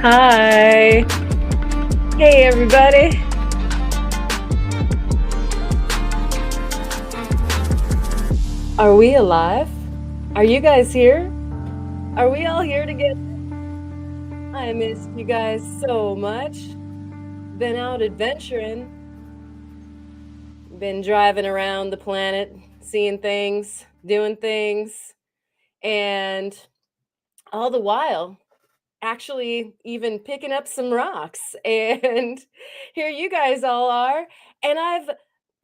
Hi. Hey, everybody. Are we alive? Are you guys here? Are we all here together? I missed you guys so much. Been out adventuring, been driving around the planet, seeing things, doing things, and all the while, actually even picking up some rocks. And here you guys all are. And I've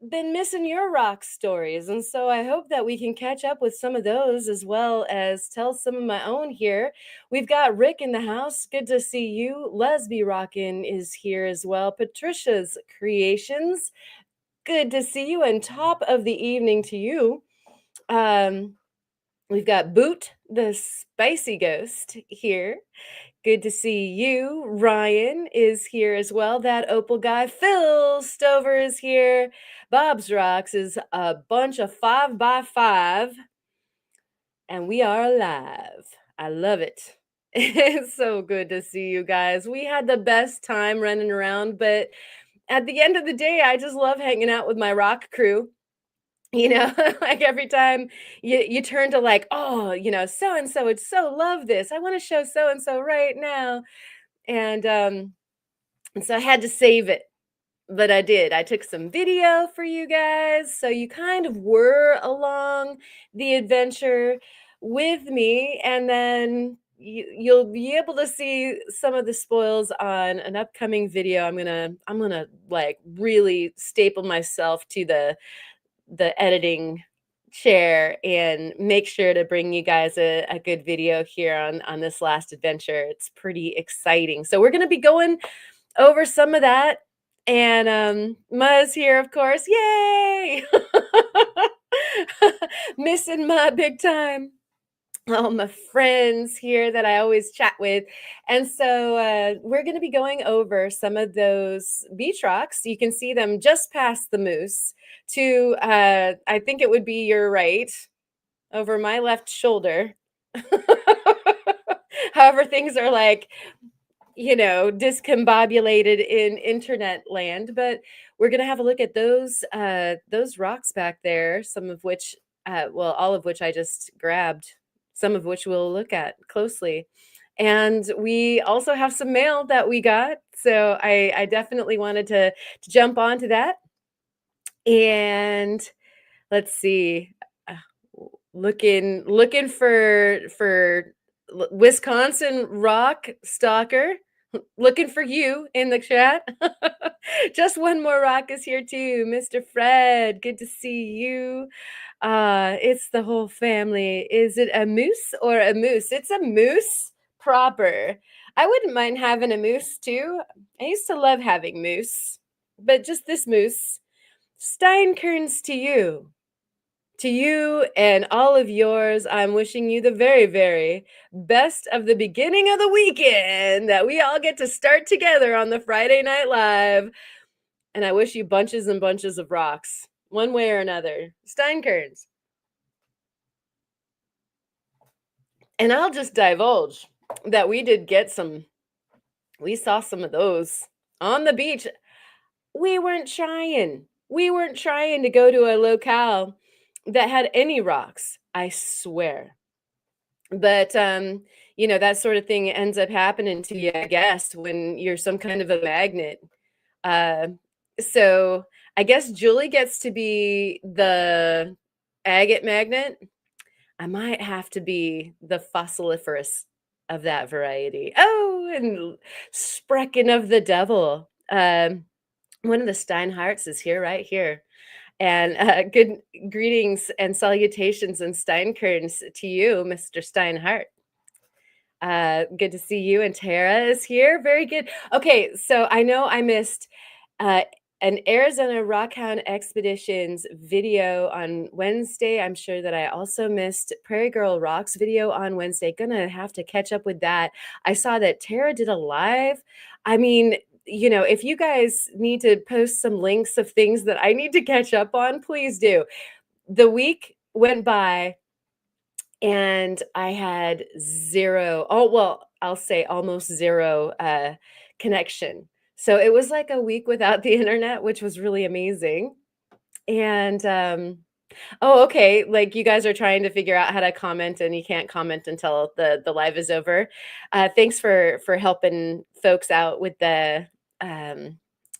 been missing your rock stories. And so I hope that we can catch up with some of those as well as tell some of my own here. We've got Rick in the house. Good to see you. Lesby Rockin' is here as well. Patricia's Creations. Good to see you. And top of the evening to you. Um, we've got Boot, the spicy ghost, here. Good to see you. Ryan is here as well. That Opal guy. Phil Stover is here. Bob's Rocks is a bunch of 5x5. And we are alive. I love it. It's so good to see you guys. We had the best time running around, but at the end of the day, I just love hanging out with my rock crew. Like every time you turn to like, oh, so and so would so love this. I want to show so and so right now. And so I had to save it, but I did. I took some video for you guys, so you kind of were along the adventure with me, and then you'll be able to see some of the spoils on an upcoming video. I'm gonna like really staple myself to the editing chair and make sure to bring you guys a good video here on this last adventure. It's pretty exciting. So we're going to be going over some of that. And Ma's here, of course. Yay! Missing Ma big time. All my friends here that I always chat with. And so we're going to be going over some of those beach rocks. You can see them just past the moose to, I think it would be your right, over my left shoulder. However, things are like, discombobulated in internet land. But we're going to have a look at those rocks back there, some of which, all of which I just grabbed, some of which we'll look at closely. And we also have some mail that we got. So I definitely wanted to jump onto that. And let's see. uh, looking for Wisconsin rock stalker. Looking for you in the chat. Just one more rock is here too, Mr. Fred. Good to see you. It's the whole family. Is it a moose or a moose? It's a moose proper. I wouldn't mind having a moose too. I used to love having moose, but just this moose. Steinkerns to you. To you and all of yours, I'm wishing you the very, very best of the beginning of the weekend that we all get to start together on the Friday Night Live. And I wish you bunches and bunches of rocks, one way or another. Steinkerns. And I'll just divulge that we saw some of those on the beach. We weren't trying. We weren't trying to go to a locale that had any rocks, I swear. But that sort of thing ends up happening to you, I guess, when you're some kind of a magnet. So I guess Julie gets to be the agate magnet. I might have to be the fossiliferous of that variety. Oh, and Sprechen of the Devil. One of the Steinharts is here, right here. And good greetings and salutations and Steinkerns to you, Mr. Steinhart. Good to see you. And Tara is here. Very good. Okay, so I know I missed an Arizona Rockhound Expeditions video on Wednesday. I'm sure that I also missed Prairie Girl Rocks video on Wednesday. Gonna have to catch up with that. I saw that Tara did a live. I mean, if you guys need to post some links of things that I need to catch up on, please do. The week went by and I had 0 oh, well, I'll say almost 0, connection. So it was like a week without the internet, which was really amazing, and, oh, okay, like, you guys are trying to figure out how to comment, and you can't comment until the live is over. Thanks for helping folks out with the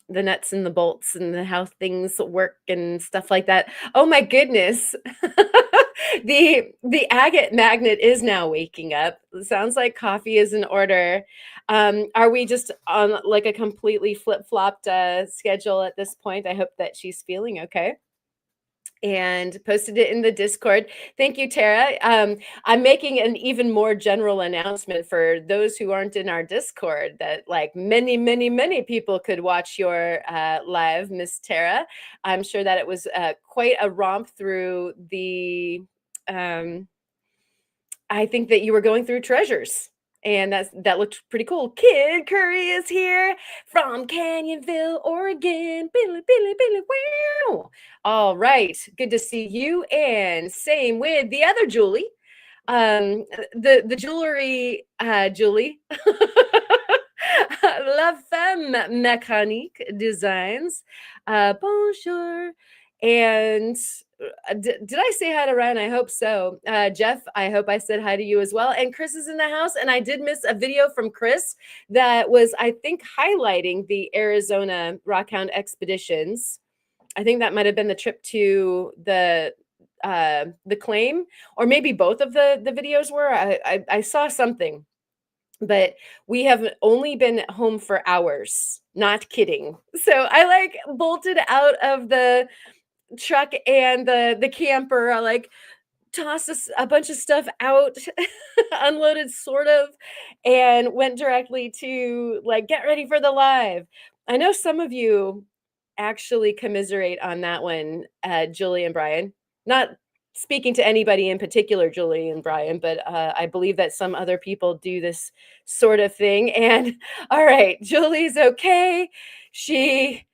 nuts and the bolts and the how things work and stuff like that. Oh my goodness. The agate magnet is now waking up. Sounds like coffee is in order. Are we just on, like, a completely flip-flopped, schedule at this point? I hope that she's feeling okay and posted it in the Discord. Thank you, Tara. I'm making an even more general announcement for those who aren't in our Discord that, like, many, many, many people could watch your live, Miss Tara. I'm sure that it was quite a romp through the. Um, I think that you were going through treasures. And that looked pretty cool. Kid Curry is here from Canyonville, Oregon. Billy, Billy, Billy, wow. All right. Good to see you. And same with the other Julie. The jewelry, Julie. La Femme Mécanique Designs. Bonjour. And did I say hi to Ryan? I hope so. Jeff, I hope I said hi to you as well. And Chris is in the house. And I did miss a video from Chris that was, I think, highlighting the Arizona Rockhound expeditions. I think that might have been the trip to the claim, or maybe both of the videos were. I saw something, but we have only been home for hours. Not kidding. So I like bolted out of the truck and the camper. I like tossed a bunch of stuff out, unloaded sort of, and went directly to, like, get ready for the live. I know some of you actually commiserate on that one, Julie and Brian. Not speaking to anybody in particular, Julie and Brian, but I believe that some other people do this sort of thing. And all right, Julie's okay. She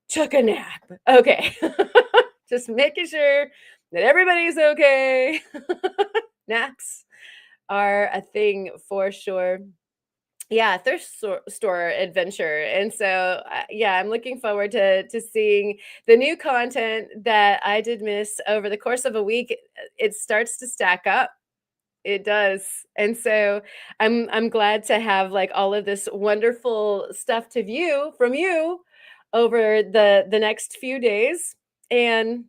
took a nap. Okay. Just making sure that everybody's okay. Naps are a thing for sure. Yeah, store adventure. And so, yeah, I'm looking forward to seeing the new content that I did miss over the course of a week. It starts to stack up. It does. And so I'm glad to have, like, all of this wonderful stuff to view from you over the next few days. And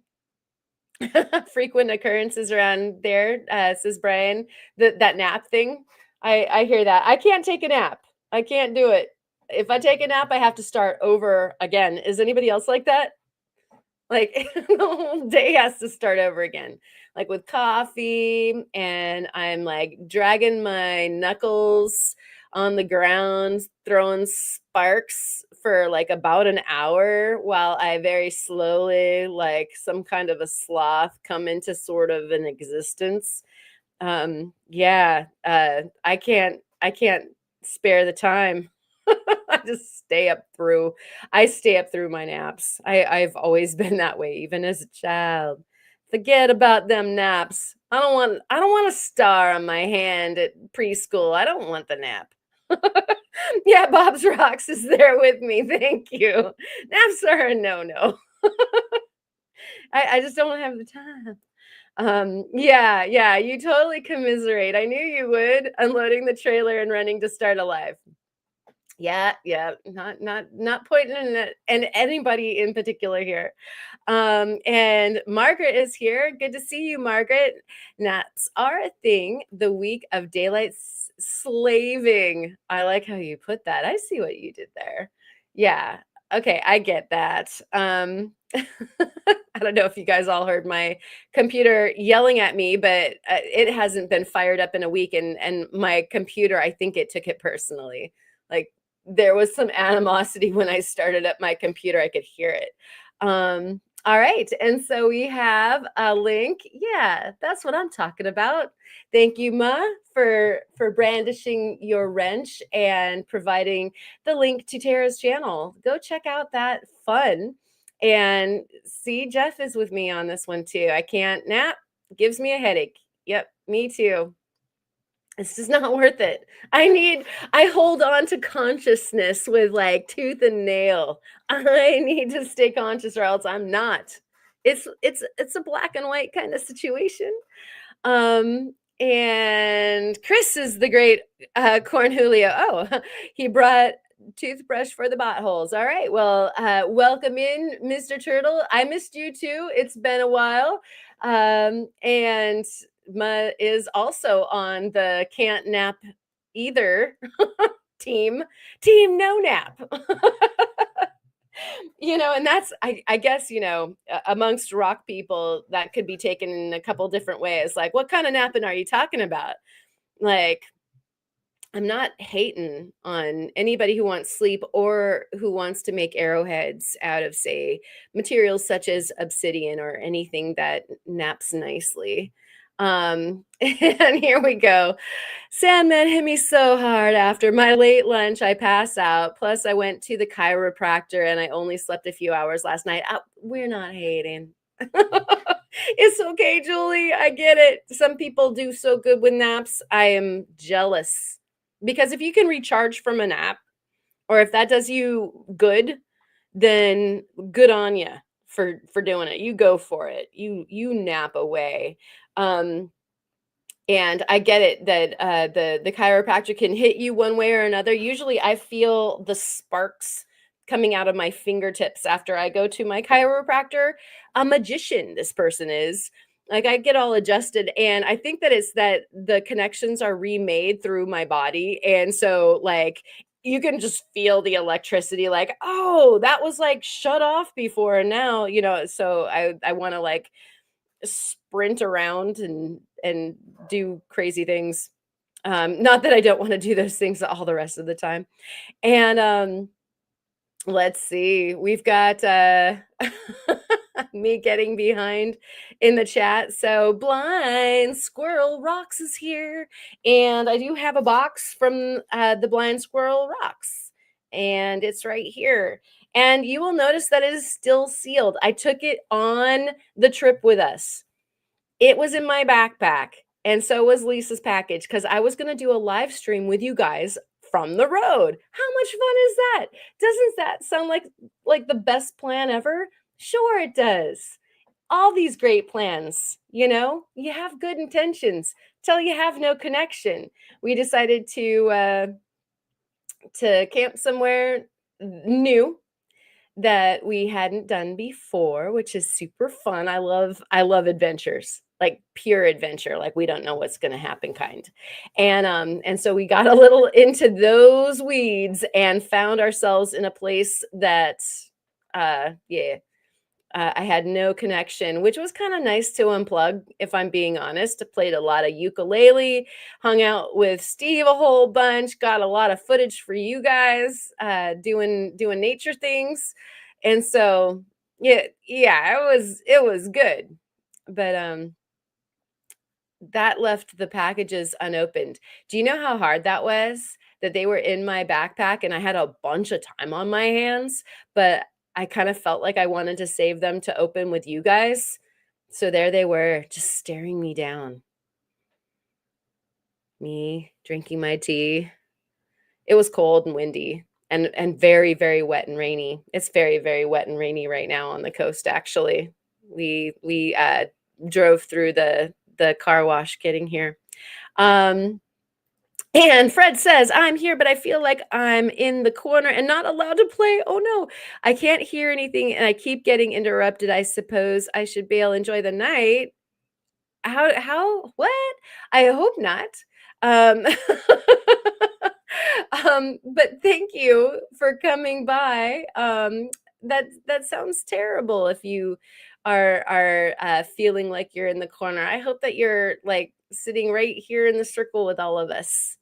frequent occurrences around there, says Brian. That nap thing, I hear that. I can't take a nap. I can't do it. If I take a nap, I have to start over again. Is anybody else like that? Like, the whole day has to start over again, like with coffee, and I'm like dragging my knuckles on the ground, throwing sparks for like about an hour while I very slowly, like some kind of a sloth, come into sort of an existence. Yeah, I can't spare the time. I just I stay up through my naps. I've always been that way, even as a child. Forget about them naps. I don't want a star on my hand at preschool. I don't want the nap. Yeah, Bob's Rocks is there with me. Thank you. Naps are a no-no. I just don't have the time. Yeah, yeah, you totally commiserate. I knew you would, unloading the trailer and running to start a live. Yeah, yeah, not pointing at anybody in particular here. And Margaret is here. Good to see you, Margaret. Naps are a thing the week of daylight slaving. I like how you put that. I see what you did there. Yeah. Okay, I get that. I don't know if you guys all heard my computer yelling at me, but it hasn't been fired up in a week, and my computer, I think it took it personally. Like, there was some animosity when I started up my computer. I could hear it. All right. And so we have a link. Yeah, that's what I'm talking about. Thank you, Ma, for brandishing your wrench and providing the link to Tara's channel. Go check out that fun. And see, Jeff is with me on this one too. I can't nap. Gives me a headache. Yep, me too. It's just not worth it. I hold on to consciousness with like tooth and nail. I need to stay conscious or else I'm not. It's a black and white kind of situation. And Chris is the great Corn Julio. Oh, he brought toothbrush for the bottholes. All right. Well, welcome in, Mr. Turtle. I missed you too. It's been a while. And Ma is also on the can't nap either team. Team no nap. And that's I guess, amongst rock people that could be taken in a couple different ways. Like, what kind of napping are you talking about? Like, I'm not hating on anybody who wants sleep or who wants to make arrowheads out of, say, materials such as obsidian or anything that naps nicely. And here we go. Sandman hit me so hard after my late lunch. I pass out. Plus, I went to the chiropractor and I only slept a few hours last night. We're not hating. It's okay, Julie. I get it. Some people do so good with naps. I am jealous because if you can recharge from a nap, or if that does you good, then good on you for doing it. You go for it. You nap away. And I get it that the chiropractor can hit you one way or another. Usually, I feel the sparks coming out of my fingertips after I go to my chiropractor. A magician, this person is. Like, I get all adjusted, and I think that it's that the connections are remade through my body, and so like you can just feel the electricity. Like, oh, that was like shut off before, and now So I want to like sprint around and do crazy things. Not that I don't want to do those things all the rest of the time. And let's see. We've got me getting behind in the chat. So Blind Squirrel Rocks is here. And I do have a box from the Blind Squirrel Rocks. And it's right here. And you will notice that it is still sealed. I took it on the trip with us. It was in my backpack, and so was Lisa's package because I was going to do a live stream with you guys from the road. How much fun is that? Doesn't that sound like the best plan ever? Sure it does. All these great plans, you have good intentions till you have no connection. We decided to camp somewhere new that we hadn't done before, which is super fun. I love adventures, like pure adventure, like we don't know what's going to happen kind. And so we got a little into those weeds and found ourselves in a place that I had no connection, which was kind of nice to unplug, if I'm being honest. I played a lot of ukulele, hung out with Steve a whole bunch, got a lot of footage for you guys, doing nature things. And so yeah, it was good. But that left the packages unopened. Do you know how hard that was? That they were in my backpack and I had a bunch of time on my hands, but I kind of felt like I wanted to save them to open with you guys. So there they were, just staring me down. Me drinking my tea. It was cold and windy and very, very wet and rainy. It's very, very wet and rainy right now on the coast, actually. We drove through the car wash getting here. And Fred says, I'm here, but I feel like I'm in the corner and not allowed to play. Oh no, I can't hear anything and I keep getting interrupted. I suppose I should bail. Enjoy the night. What? I hope not. Um, but thank you for coming by. That sounds terrible if you are feeling like you're in the corner. I hope that you're like sitting right here in the circle with all of us.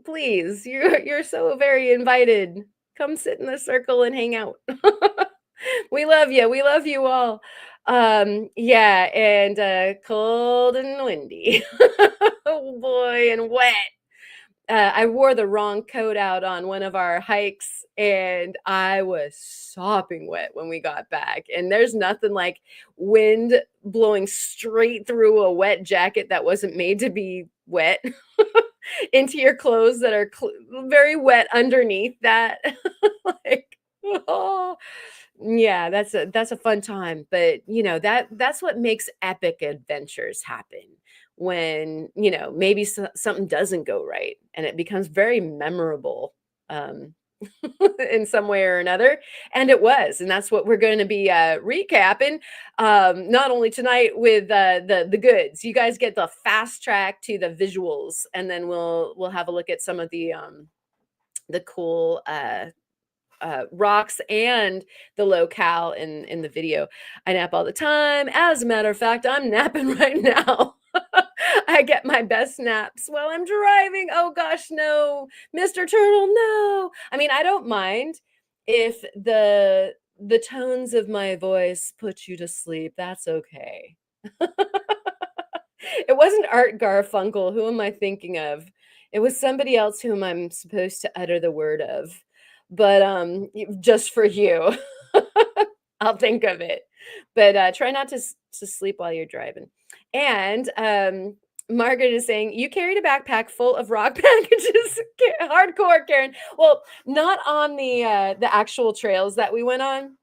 Please, you're so very invited. Come sit in the circle and hang out. We love you. We love you all. Yeah, and cold and windy. Oh boy, and wet. I wore the wrong coat out on one of our hikes, and I was sopping wet when we got back. And there's nothing like wind blowing straight through a wet jacket that wasn't made to be wet into your clothes that are very wet underneath that. Like, oh, yeah, that's a fun time. But that's what makes epic adventures happen when maybe something doesn't go right and it becomes very memorable, um, in some way or another. And it was, and that's what we're going to be recapping, not only tonight with the goods. You guys get the fast track to the visuals, and then we'll have a look at some of the cool rocks and the locale in the video. I nap all the time. As a matter of fact, I'm napping right now. I get my best naps while I'm driving. Oh gosh, no, Mr. Turtle, no. I mean, I don't mind if the tones of my voice put you to sleep. That's okay. It wasn't Art Garfunkel. Who am I thinking of? It was somebody else whom I'm supposed to utter the word of. But just for you, I'll think of it. But try not to sleep while you're driving. And Margaret is saying you carried a backpack full of rock packages. Hardcore, Karen. Well, not on the actual trails that we went on.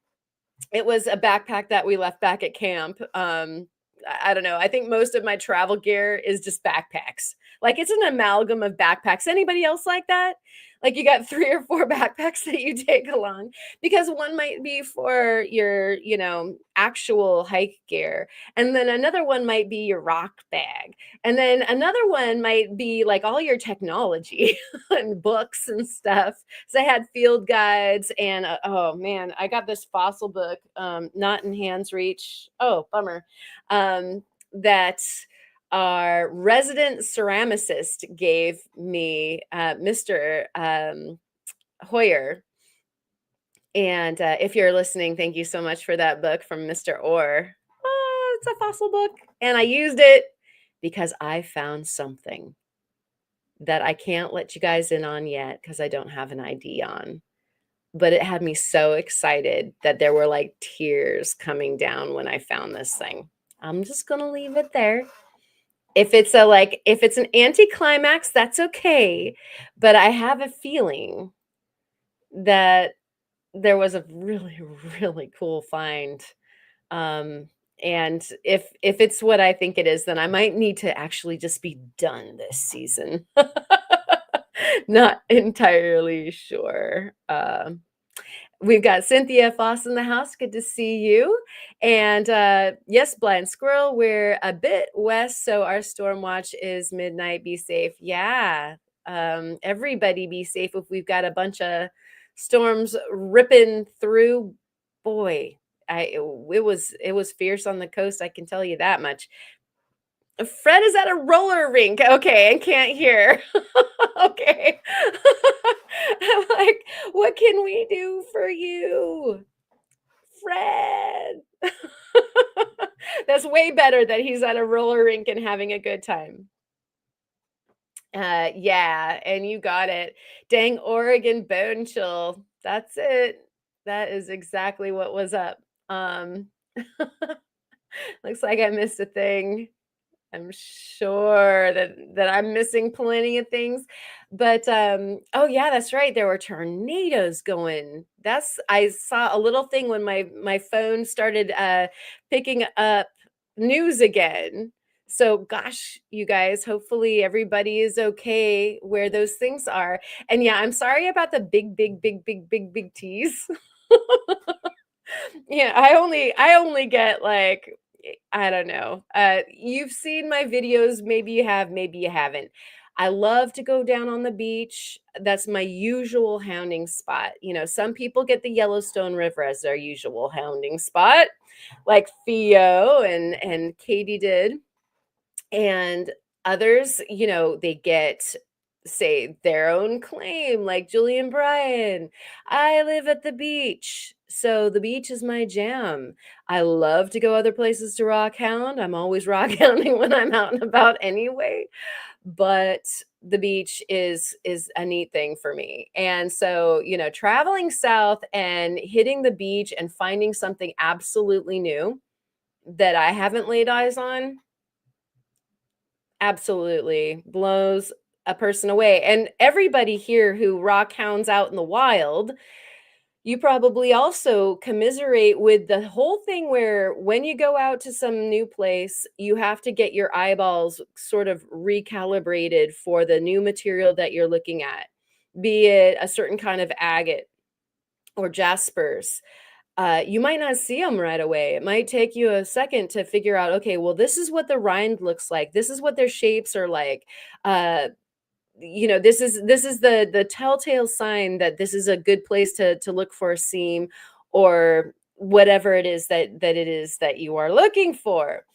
It was a backpack that we left back at camp. I don't know. I think most of my travel gear is just backpacks. Like it's an amalgam of backpacks. Anybody else like that? Like you got 3 or 4 backpacks that you take along because one might be for your, actual hike gear, and then another one might be your rock bag, and then another one might be like all your technology and books and stuff. So I had field guides and oh man, I got this fossil book, not in hands reach. Oh, bummer. That our resident ceramicist gave me, Mr. Hoyer. And if you're listening, thank you so much for that book from Mr. Orr. Oh, it's a fossil book. And I used it because I found something that I can't let you guys in on yet because I don't have an ID on. But it had me so excited that there were like tears coming down when I found this thing. I'm just going to leave it there. If it's an anticlimax, that's okay. But I have a feeling that there was a really, really cool find. And if it's what I think it is, then I might need to actually just be done this season. Not entirely sure. We've got Cynthia Foss in the house. Good to see you. And yes, Blind Squirrel, we're a bit west, so our storm watch is midnight. Be safe. Yeah. Everybody be safe if we've got a bunch of storms ripping through. Boy, it was fierce on the coast, I can tell you that much. Fred is at a roller rink. Okay, and can't hear. Okay. I'm like, what can we do for you, Fred? That's way better that he's at a roller rink and having a good time. Yeah, and you got it. Dang Oregon bone chill. That's it. That is exactly what was up. Looks like I missed a thing. I'm sure that I'm missing plenty of things. But oh yeah, that's right. There were tornadoes going. I saw a little thing when my phone started picking up news again. So gosh, you guys, hopefully everybody is okay where those things are. And yeah, I'm sorry about the big T's. Yeah, I only get like I don't know. You've seen my videos, maybe you have, maybe you haven't. I love to go down on the beach. That's my usual hounding spot. Some people get the Yellowstone River as their usual hounding spot, like Theo and Katie did. And others, they get say their own claim, like Julian Bryan. I live at the beach, so the beach is my jam. I love to go other places to rock hound. I'm always rock hounding when I'm out and about anyway. but the beach is a neat thing for me. And so, traveling south and hitting the beach and finding something absolutely new that I haven't laid eyes on absolutely blows a person away. And everybody here who rock hounds out in the wild, you probably also commiserate with the whole thing where when you go out to some new place, you have to get your eyeballs sort of recalibrated for the new material that you're looking at, be it a certain kind of agate or jaspers. You might not see them right away. It might take you a second to figure out, okay, well, this is what the rind looks like. This is what their shapes are like. Uh, this is the telltale sign that this is a good place to look for a seam or whatever it is that it is that you are looking for.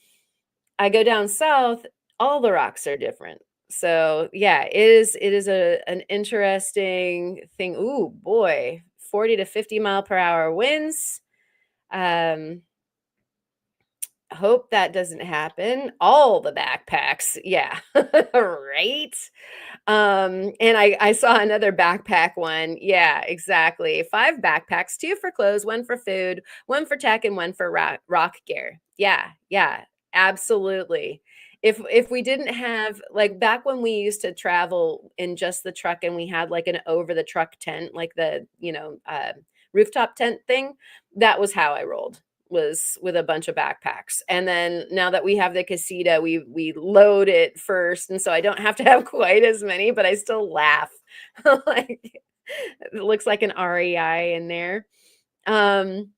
I go down south, all the rocks are different. So yeah, it is an interesting thing. Ooh boy, 40 to 50 mile per hour winds. um Hope that doesn't happen. All the backpacks, yeah. Right. And I saw another backpack one. Yeah, exactly. 5 backpacks, 2 for clothes, 1 for food, 1 for tech, and 1 for rock gear. Yeah, yeah, absolutely. If we didn't have like back when we used to travel in just the truck and we had like an over the truck tent, like the, rooftop tent thing, that was how I rolled, was with a bunch of backpacks. And then now that we have the casita, we load it first, and so I don't have to have quite as many, but I still laugh. Like it looks like an REI in there. Um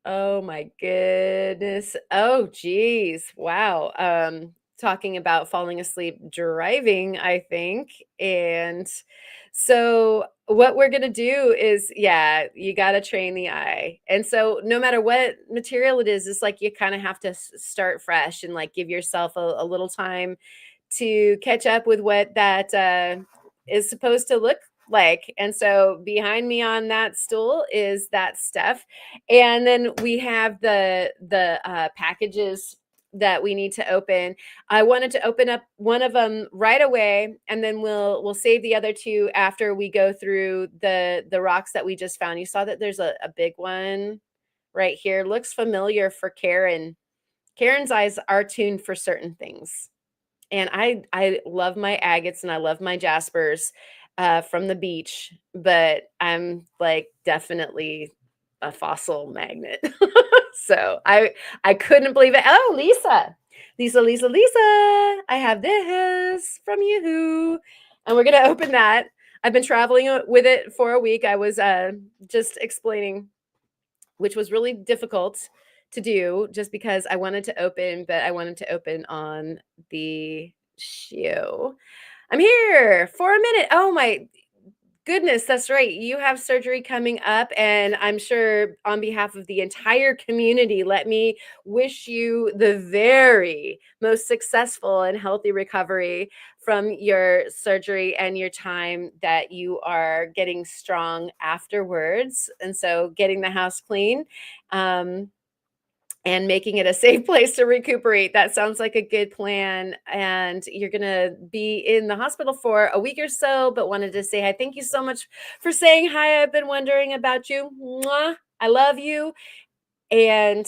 Oh my goodness. Oh geez. Wow. Talking about falling asleep driving, I think. And so what we're gonna do is, yeah, you gotta train the eye. And so no matter what material it is, it's like you kind of have to start fresh and like give yourself a little time to catch up with what that is supposed to look like. And so behind me on that stool is that stuff. And then we have the packages that we need to open. I wanted to open up one of them right away, and then we'll save the other two after we go through the rocks that we just found. You saw that there's a big one right here. Looks familiar for Karen. Karen's eyes are tuned for certain things. And I love my agates and I love my jaspers from the beach, but I'm like definitely a fossil magnet. So I couldn't believe it. Oh, Lisa, I have this from you, and we're gonna open that. I've been traveling with it for a week. I was just explaining, which was really difficult to do just because I wanted to open, but I wanted to open on the shoe. I'm here for a minute. Oh my goodness, that's right. You have surgery coming up, and I'm sure on behalf of the entire community, let me wish you the very most successful and healthy recovery from your surgery and your time that you are getting strong afterwards. And so, getting the house clean. Um, and making it a safe place to recuperate. That sounds like a good plan. And you're going to be in the hospital for a week or so, but wanted to say hi. Thank you so much for saying hi. I've been wondering about you. Mwah. I love you. And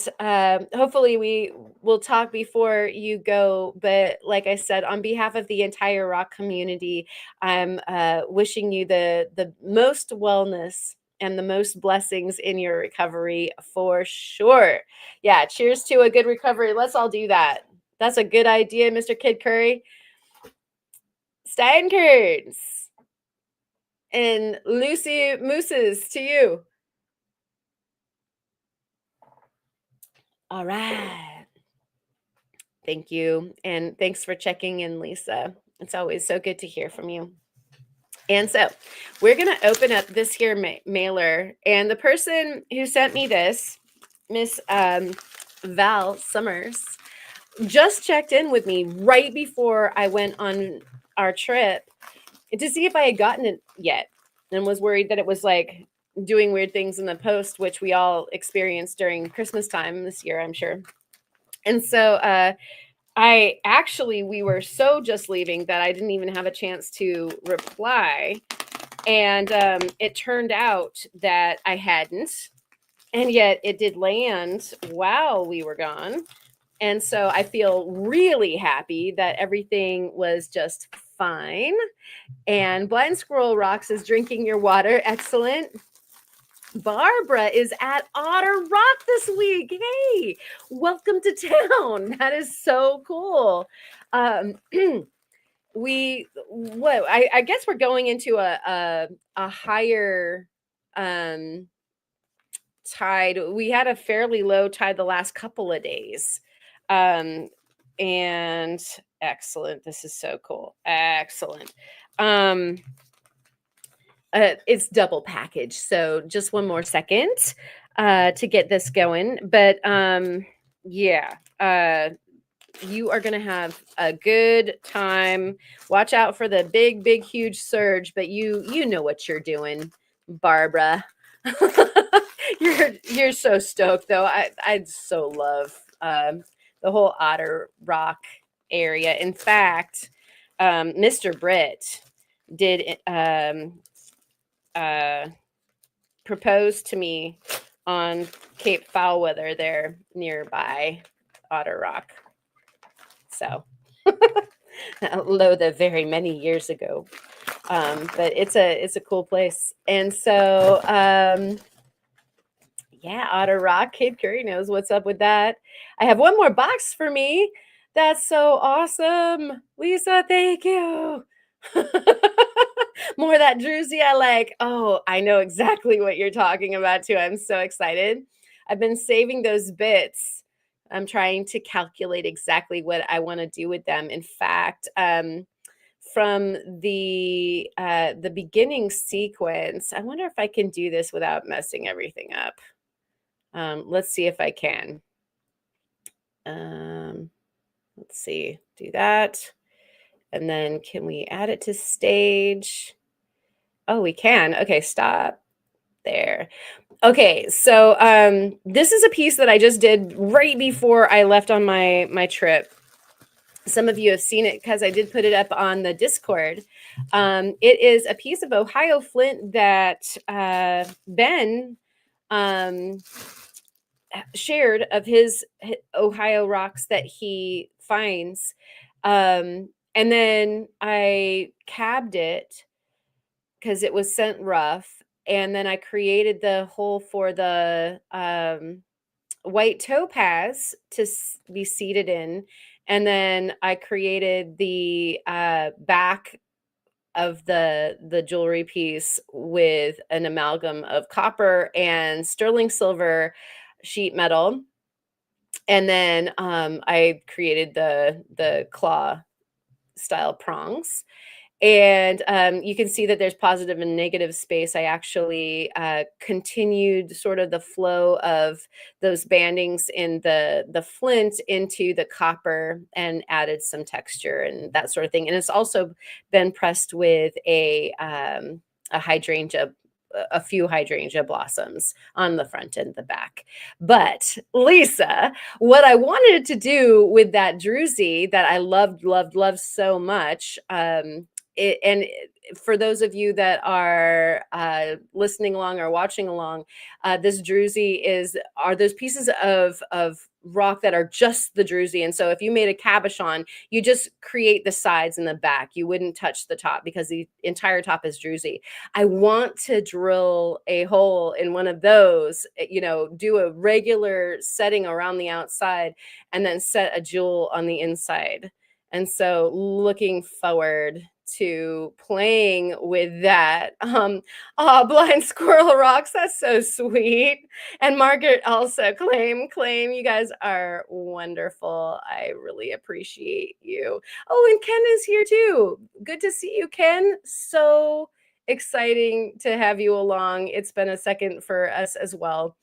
hopefully we will talk before you go. But like I said, on behalf of the entire rock community, I'm wishing you the most wellness and the most blessings in your recovery for sure. Yeah, cheers to a good recovery. Let's all do that. That's a good idea, Mr. Kid Curry. Steinkers and Lucy Mooses to you. All right. Thank you. And thanks for checking in, Lisa. It's always so good to hear from you. And so we're going to open up this here mailer. And the person who sent me this, Miss Val Summers, just checked in with me right before I went on our trip to see if I had gotten it yet, and was worried that it was like doing weird things in the post, which we all experienced during Christmas time this year, I'm sure. And so we were so just leaving that I didn't even have a chance to reply. And it turned out that I hadn't. And yet it did land while we were gone. And so I feel really happy that everything was just fine. And Blind Squirrel Rocks is drinking your water. Excellent. Barbara is at Otter Rock this week. Hey, welcome to town. That is so cool. I guess we're going into a higher tide. We had a fairly low tide the last couple of days. And excellent. This is so cool. Excellent. It's double packaged, so just one more second to get this going. But yeah, you are going to have a good time. Watch out for the big, huge surge, but you know what you're doing, Barbara. You're so stoked though. I so love the whole Otter Rock area. In fact, Mr. Britt did proposed to me on Cape Foulweather there nearby Otter Rock. So, although the very many years ago, but it's a cool place. And so, yeah, Otter Rock, Cape Curry knows what's up with that. I have one more box for me. That's so awesome, Lisa. Thank you. More of that druzy I like. Oh, I know exactly what you're talking about too. I'm so excited. I've been saving those bits. I'm trying to calculate exactly what I want to do with them. In fact, from the beginning sequence, I wonder if I can do this without messing everything up. Let's see if I can. Let's see, do that. And then can we add it to stage? Oh, we can. Okay, stop there. Okay, so this is a piece that I just did right before I left on my trip. Some of you have seen it because I did put it up on the Discord. It is a piece of Ohio flint that Ben shared of his Ohio rocks that he finds. And then I cabbed it because it was sent rough. And then I created the hole for the white topaz to be seated in. And then I created the back of the jewelry piece with an amalgam of copper and sterling silver sheet metal. And then I created the claw style prongs. And you can see that there's positive and negative space. I actually continued sort of the flow of those bandings in the flint into the copper and added some texture and that sort of thing. And it's also been pressed with a hydrangea, a few hydrangea blossoms on the front and the back. But Lisa, what I wanted to do with that druzy that I loved so much, for those of you that are listening along or watching along, this druzy are those pieces of rock that are just the druzy. And so if you made a cabochon, you just create the sides and the back. You wouldn't touch the top because the entire top is druzy. I want to drill a hole in one of those, do a regular setting around the outside and then set a jewel on the inside. And so looking forward to playing with that. Blind Squirrel Rocks, that's so sweet. And Margaret also, claim, you guys are wonderful. I really appreciate you. Oh, and Ken is here too. Good to see you, Ken. So exciting to have you along. It's been a second for us as well.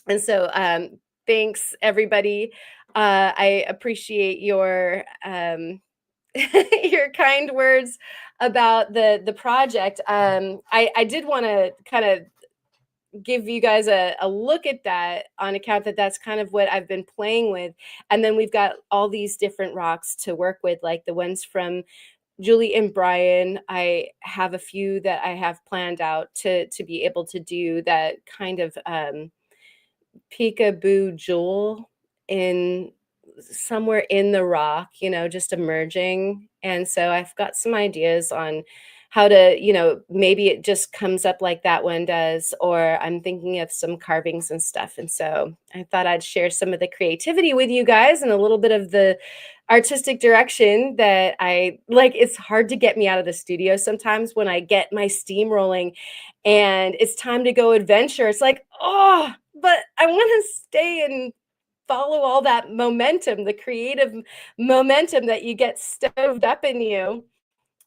And so thanks everybody. I appreciate your your kind words about the project. I did want to kind of give you guys a look at that on account that that's kind of what I've been playing with. And then we've got all these different rocks to work with, like the ones from Julie and Brian. I have a few that I have planned out to be able to do that kind of peekaboo jewel in somewhere in the rock, just emerging. And so I've got some ideas on how to, maybe it just comes up like that one does, or I'm thinking of some carvings and stuff. And so I thought I'd share some of the creativity with you guys and a little bit of the artistic direction that I like. It's hard to get me out of the studio sometimes when I get my steam rolling and it's time to go adventure. It's like, oh, but I want to stay and follow all that momentum, the creative momentum that you get stoved up in you.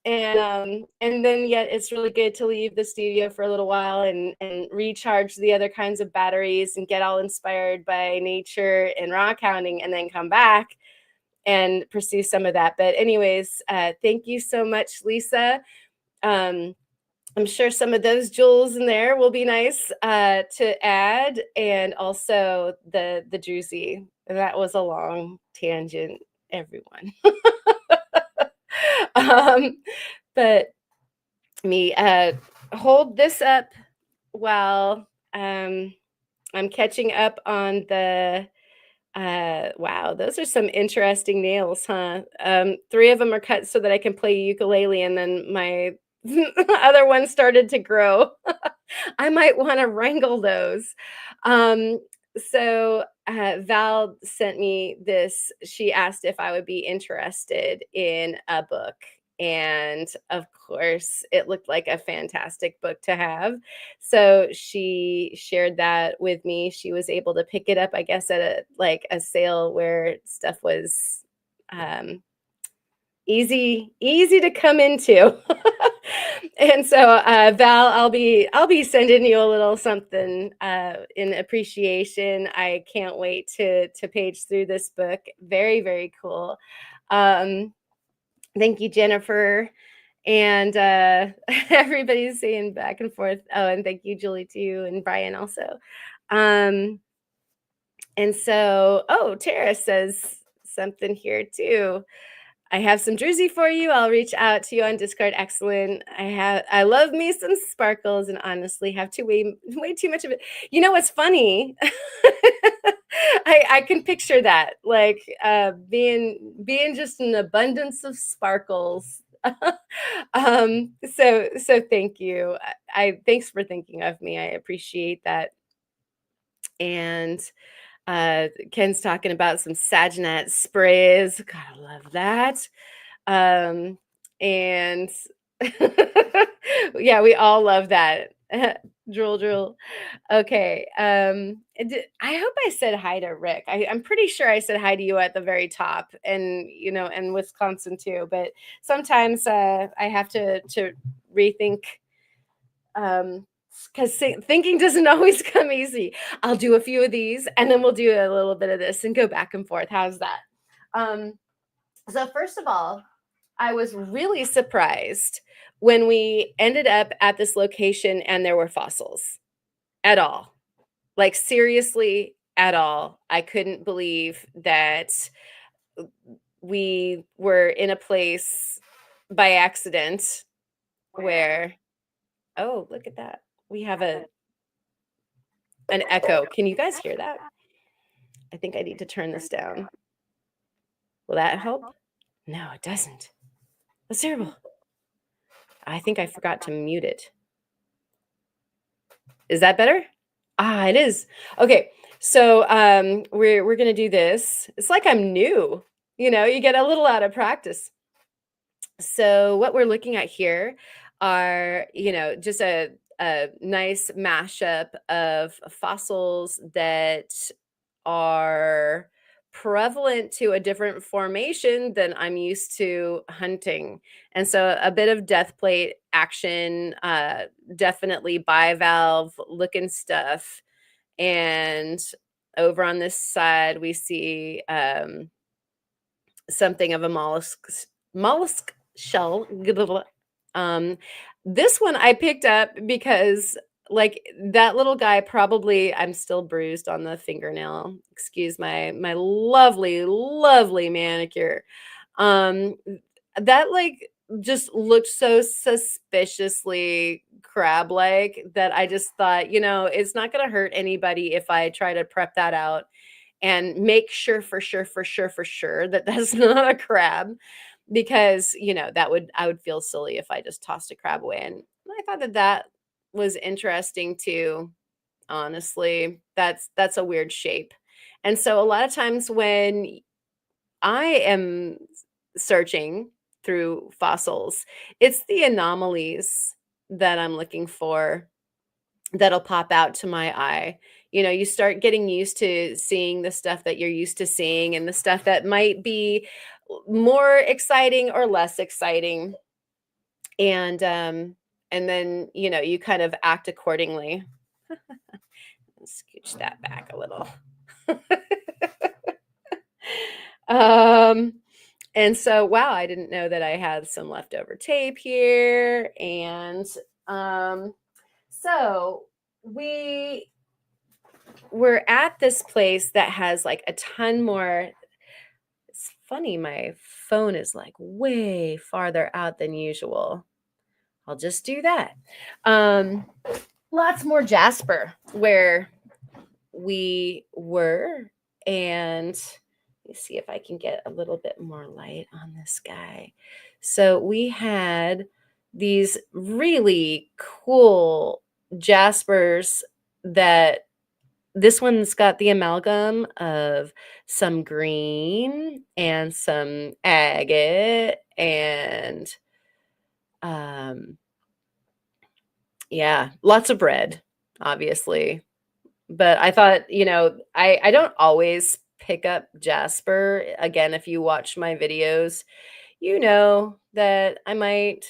And then yet it's really good to leave the studio for a little while and recharge the other kinds of batteries and get all inspired by nature and rock hounding and then come back and pursue some of that. But anyways, thank you so much, Lisa. I'm sure some of those jewels in there will be nice to add, and also the druzy. That was a long tangent, everyone. But me hold this up while I'm catching up on the wow, those are some interesting nails, huh? 3 of them are cut so that I can play ukulele, and then my other one started to grow. I might want to wrangle those. So Val sent me this. She asked if I would be interested in a book. And of course, it looked like a fantastic book to have. So she shared that with me. She was able to pick it up, I guess, at a sale where stuff was easy to come into. And so Val, I'll be sending you a little something in appreciation. I can't wait to page through this book. Very, very cool. Thank you, Jennifer. And everybody's saying back and forth. Oh, and thank you, Julie, too, and Brian also. And so, Tara says something here too. I have some druzy for you. I'll reach out to you on Discord. Excellent. I love me some sparkles and honestly have way too much of it. You know what's funny? I can picture that, like being just an abundance of sparkles. So thank you. I thanks for thinking of me. I appreciate that. And Ken's talking about some Saginat sprays. God, I love that. And yeah, we all love that. Drool. Okay. I hope I said hi to Rick. I'm pretty sure I said hi to you at the very top, and and Wisconsin too. But sometimes I have to rethink because thinking doesn't always come easy. I'll do a few of these and then we'll do a little bit of this and go back and forth. How's that? So first of all, I was really surprised when we ended up at this location and there were fossils at all. Like seriously, at all. I couldn't believe that we were in a place by accident where, oh, look at that. We have an echo. Can you guys hear that? I think I need to turn this down. Will that help? No, it doesn't. That's terrible. I think I forgot to mute it. Is that better? It is. Okay. So we're gonna do this. It's like I'm new. You get a little out of practice. So what we're looking at here are, just a nice mashup of fossils that are prevalent to a different formation than I'm used to hunting. And so a bit of death plate action, definitely bivalve looking stuff. And over on this side, we see something of a mollusk shell. This one I picked up because like that little guy probably I'm still bruised on the fingernail. Excuse my lovely, lovely manicure. Um that like just looked so suspiciously crab-like that I just thought, it's not going to hurt anybody if I try to prep that out and make sure for sure that that's not a crab because, I would feel silly if I just tossed a crab away. And I thought that that was interesting too. Honestly, that's a weird shape. And so a lot of times when I am searching through fossils, it's the anomalies that I'm looking for that'll pop out to my eye. You start getting used to seeing the stuff that you're used to seeing and the stuff that might be more exciting or less exciting. And then, you kind of act accordingly. Scooch that back a little. um and so, wow, I didn't know that I had some leftover tape here. And so we were at this place that has like a ton more. It's funny, my phone is like way farther out than usual. I'll just do that. Um, Lots more jasper where we were. And let me see if I can get a little bit more light on this guy. So we had these really cool jaspers that this one's got the amalgam of some green and some agate and um yeah, lots of red, obviously. But I thought, I don't always pick up jasper. Again, if you watch my videos, you know that I might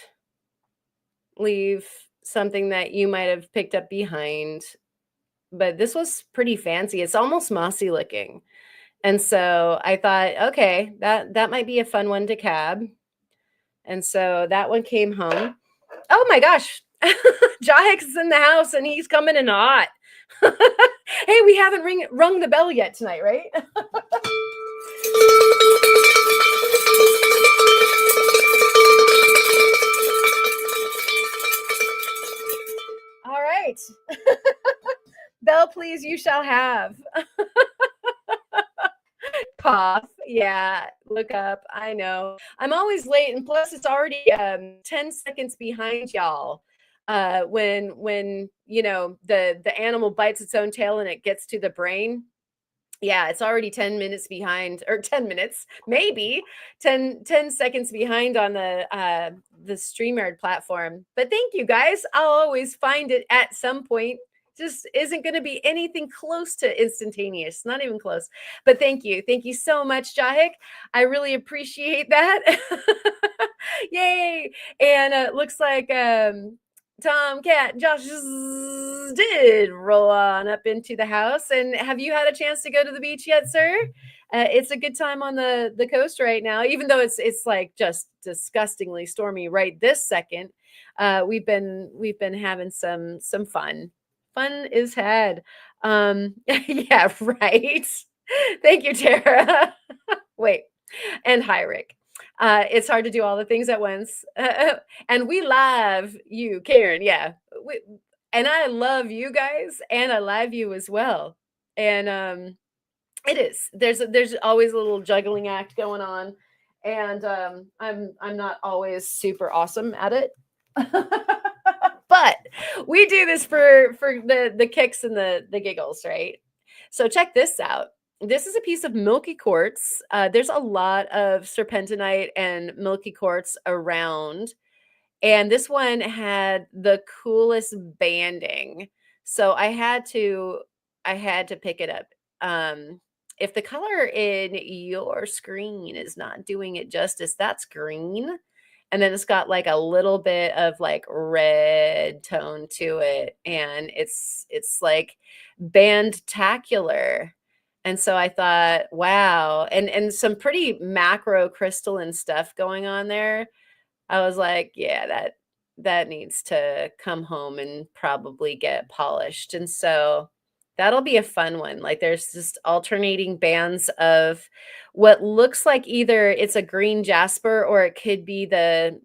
leave something that you might have picked up behind. But this was pretty fancy. It's almost mossy looking. And so I thought, okay, that might be a fun one to cab. And so that one came home. Oh my gosh. Jahix is in the house and he's coming in hot. Hey, we haven't rung the bell yet tonight, right? All right. Bell, please, you shall have. Cough. Yeah, look up. I know. I'm always late, and plus it's already 10 seconds behind y'all. When the animal bites its own tail and it gets to the brain. Yeah, it's already 10 minutes behind, or 10 minutes, maybe 10 seconds behind on the StreamYard platform. But thank you guys. I'll always find it at some point. Just isn't going to be anything close to instantaneous, not even close. But thank you. Thank you so much, Jahik. I really appreciate that. Yay. And it looks like Tom, Cat, Josh did roll on up into the house. And have you had a chance to go to the beach yet, sir? It's a good time on the coast right now, even though it's like just disgustingly stormy right this second. We've been having some fun. Fun is had. Yeah, right. Thank you, Tara. Wait, and hi, Rick. It's hard to do all the things at once. And we love you, Karen. Yeah. And I love you guys and I love you as well. And it is. There's always a little juggling act going on. And I'm not always super awesome at it. But we do this for the kicks and the giggles, right? So check this out. This is a piece of milky quartz. There's a lot of serpentinite and milky quartz around, and this one had the coolest banding. So I had to pick it up. If the color in your screen is not doing it justice, that's green. And then it's got like a little bit of like red tone to it. And it's like bandtacular. And so I thought, wow, and some pretty macro crystalline stuff going on there. I was like, yeah, that needs to come home and probably get polished. And so that'll be a fun one. Like there's just alternating bands of what looks like either it's a green jasper or it could be the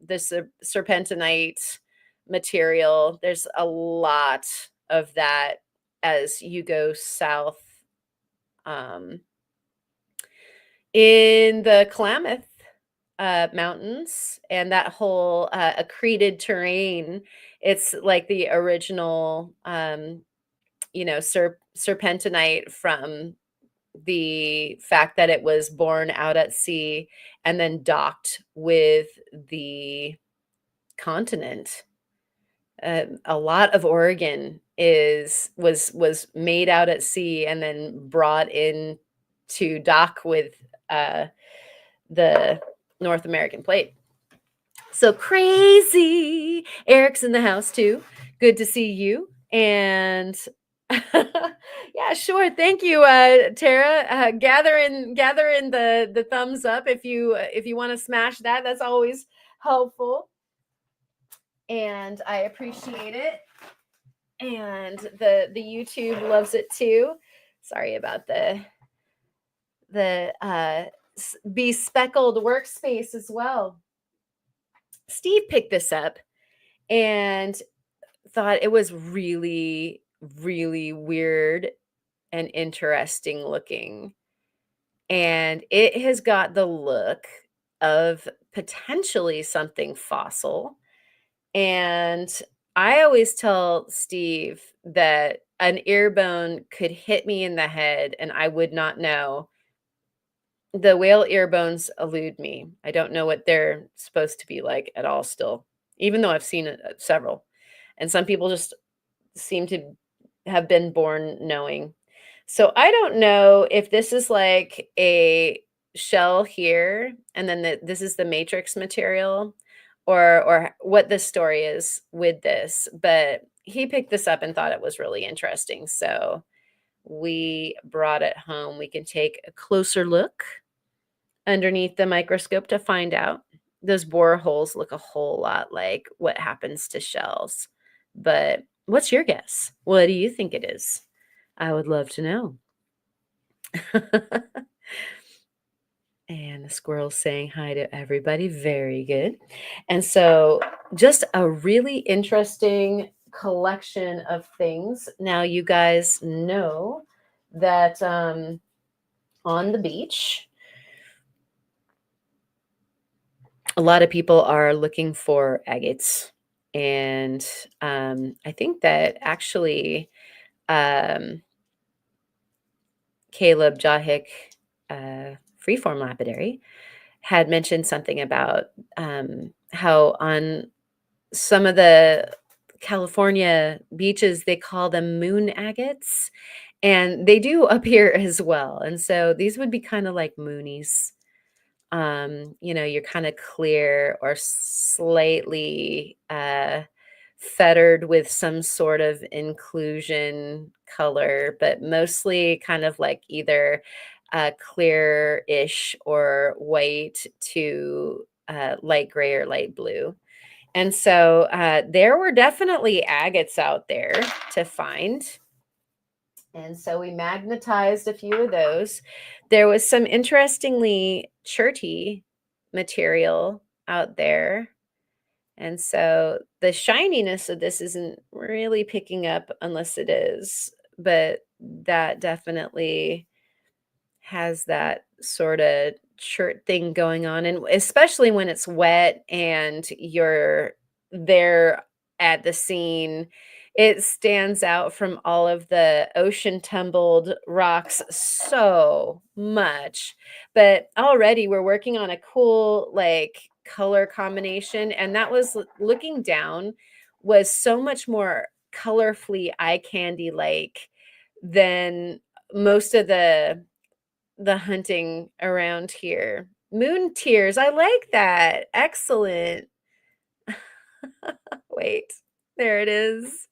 serpentinite material. There's a lot of that as you go south um, in the Klamath mountains and that whole accreted terrain. It's like the original, serpentinite from the fact that it was born out at sea and then docked with the continent. A lot of Oregon was made out at sea and then brought in to dock with uh, the North American plate. So crazy. Eric's in the house too. Good to see you. And yeah, sure. Thank you, Tara. Gather in the thumbs up if you want to smash that. That's always helpful. And I appreciate it. And the YouTube loves it too. Sorry about the bespeckled workspace as well. Steve picked this up and thought it was really, really weird and interesting looking. And it has got the look of potentially something fossil. And I always tell Steve that an ear bone could hit me in the head and I would not know. The whale ear bones elude me. I don't know what they're supposed to be like at all still, even though I've seen several. And some people just seem to have been born knowing. So I don't know if this is like a shell here and then this is the matrix material or what the story is with this, but he picked this up and thought it was really interesting. So we brought it home. We can take a closer look underneath the microscope to find out. Those boreholes look a whole lot like what happens to shells. But what's your guess? What do you think it is? I would love to know. And the squirrel's saying hi to everybody. Very good. And so, just a really interesting collection of things. Now, you guys know that on the beach, a lot of people are looking for agates. And I think that actually Caleb Jahick, Freeform Lapidary, had mentioned something about how on some of the California beaches, they call them moon agates. And they do up here as well. And so these would be kind of like moonies. You're kind of clear or slightly fettered with some sort of inclusion color, but mostly kind of like either clear-ish or white to light gray or light blue. And so there were definitely agates out there to find. And so we magnetized a few of those. There was some interestingly cherty material out there. And so the shininess of this isn't really picking up unless it is, but that definitely has that sort of chert thing going on. And especially when it's wet and you're there at the scene, it stands out from all of the ocean tumbled rocks so much. But already we're working on a cool like color combination. And that was looking down was so much more colorfully eye candy like than most of the hunting around here. Moon tears. I like that. Excellent. Wait, there it is.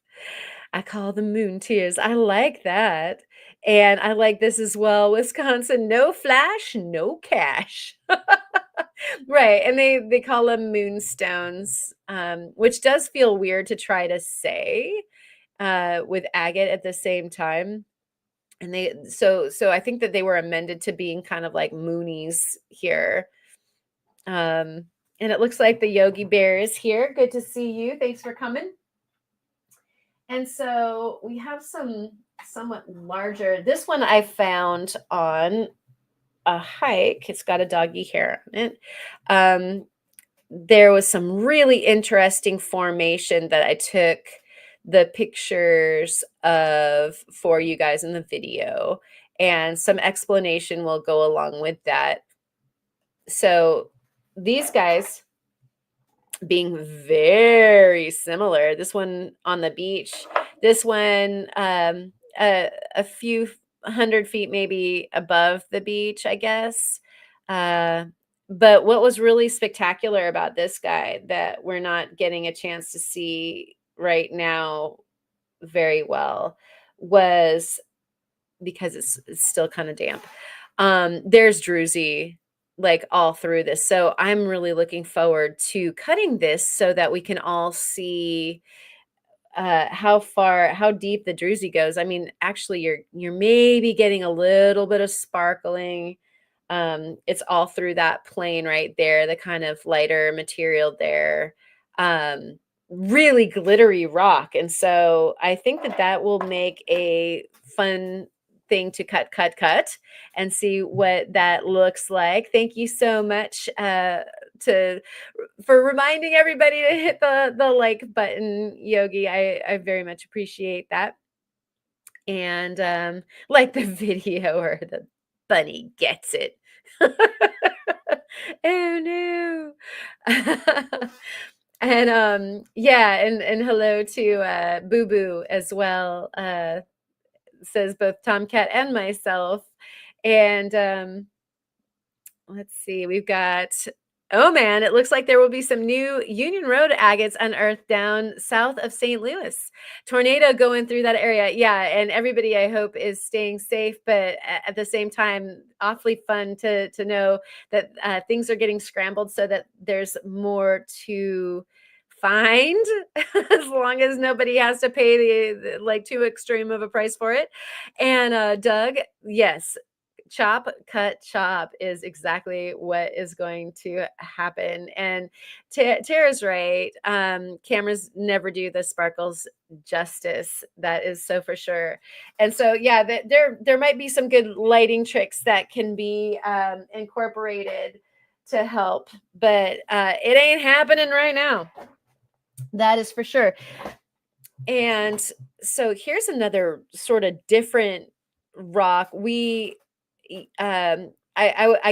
I call them moon tears. I like that. And I like this as well. Wisconsin, no flash, no cash. Right. And they call them moonstones. which does feel weird to try to say with agate at the same time. And so I think that they were amended to being kind of like moonies here. Um, and it looks like the Yogi Bear is here. Good to see you. Thanks for coming. And so we have some somewhat larger. This one I found on a hike. It's got a doggy hair on it. There was some really interesting formation that I took the pictures of for you guys in the video, and some explanation will go along with that. So these guys being very similar. This one on the beach, this one a few hundred feet maybe above the beach, I guess. Uh, but what was really spectacular about this guy that we're not getting a chance to see right now very well was because it's still kind of damp. There's druzy like all through this. So I'm really looking forward to cutting this so that we can all see how deep the druzy goes. I mean, actually you're maybe getting a little bit of sparkling. It's all through that plane right there, the kind of lighter material there. Really glittery rock. And so I think that that will make a fun thing to cut and see what that looks like. Thank you so much to for reminding everybody to hit the like button, Yogi. I very much appreciate that. And like the video or the bunny gets it. Oh no. And yeah, and hello to Boo Boo as well. Says both Tomcat and myself. And let's see, we've got, oh man, it looks like there will be some new Union Road agates unearthed down south of St. Louis. Tornado going through that area. Yeah, and everybody I hope is staying safe, but at the same time, awfully fun to know that things are getting scrambled so that there's more to find as long as nobody has to pay the like too extreme of a price for it. And Doug, yes, chop, cut, chop is exactly what is going to happen. And Tara's right. Cameras never do the sparkles justice. That is so for sure. And so, yeah, there might be some good lighting tricks that can be incorporated to help, but it ain't happening right now. That is for sure. And so here's another sort of different rock. I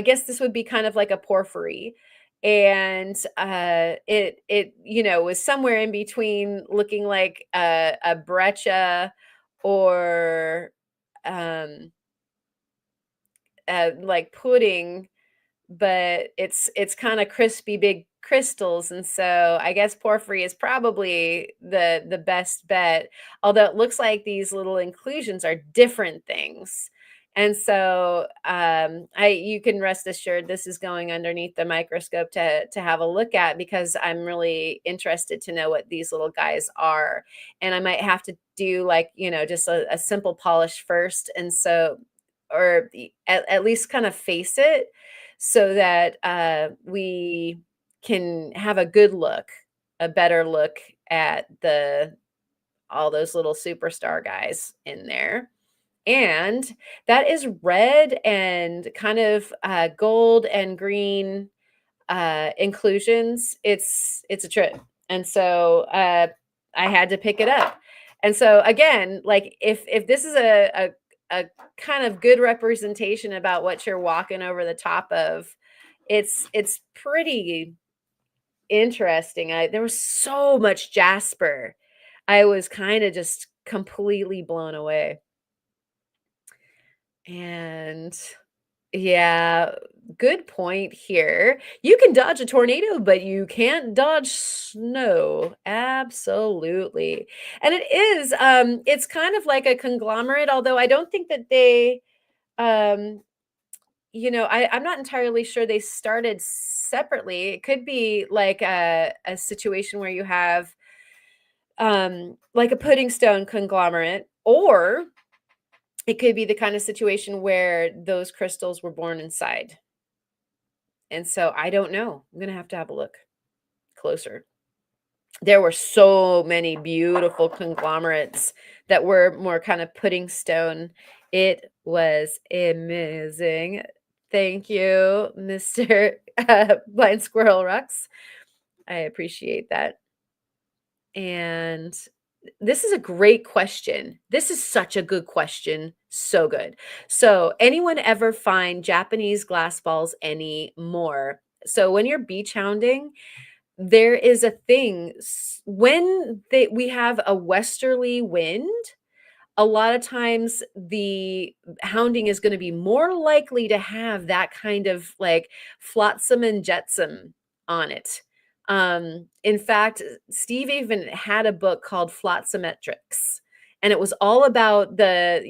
guess this would be kind of like a porphyry. And it was somewhere in between looking like a breccia or um like pudding, but it's kind of crispy big crystals, and so I guess porphyry is probably the best bet, although it looks like these little inclusions are different things. And so I you can rest assured this is going underneath the microscope to have a look at, because I'm really interested to know what these little guys are. And I might have to do like, just a simple polish first, and so or at least kind of face it so that we can have a good look, a better look at the all those little superstar guys in there. And that is red and kind of gold and green inclusions. It's a trip. And so I had to pick it up. And so again, like if this is a kind of good representation about what you're walking over the top of, it's pretty interesting. There was so much jasper. I was kind of just completely blown away. And yeah, good point here. You can dodge a tornado, but you can't dodge snow. Absolutely. And it's kind of like a conglomerate, although I don't think that they I'm not entirely sure they started separately. It could be like a situation where you have like a pudding stone conglomerate, or it could be the kind of situation where those crystals were born inside. And so I don't know. I'm going to have a look closer. There were so many beautiful conglomerates that were more kind of pudding stone. It was amazing. Thank you, Mr. Blind Squirrel Rocks. I appreciate that. And this is a great question. This is such a good question. So good. So, anyone ever find Japanese glass balls anymore? So, when you're beach hounding, there is a thing when we have a westerly wind, a lot of times the hounding is going to be more likely to have that kind of like flotsam and jetsam on it. In fact, Steve even had a book called Flotsametrics, and it was all about the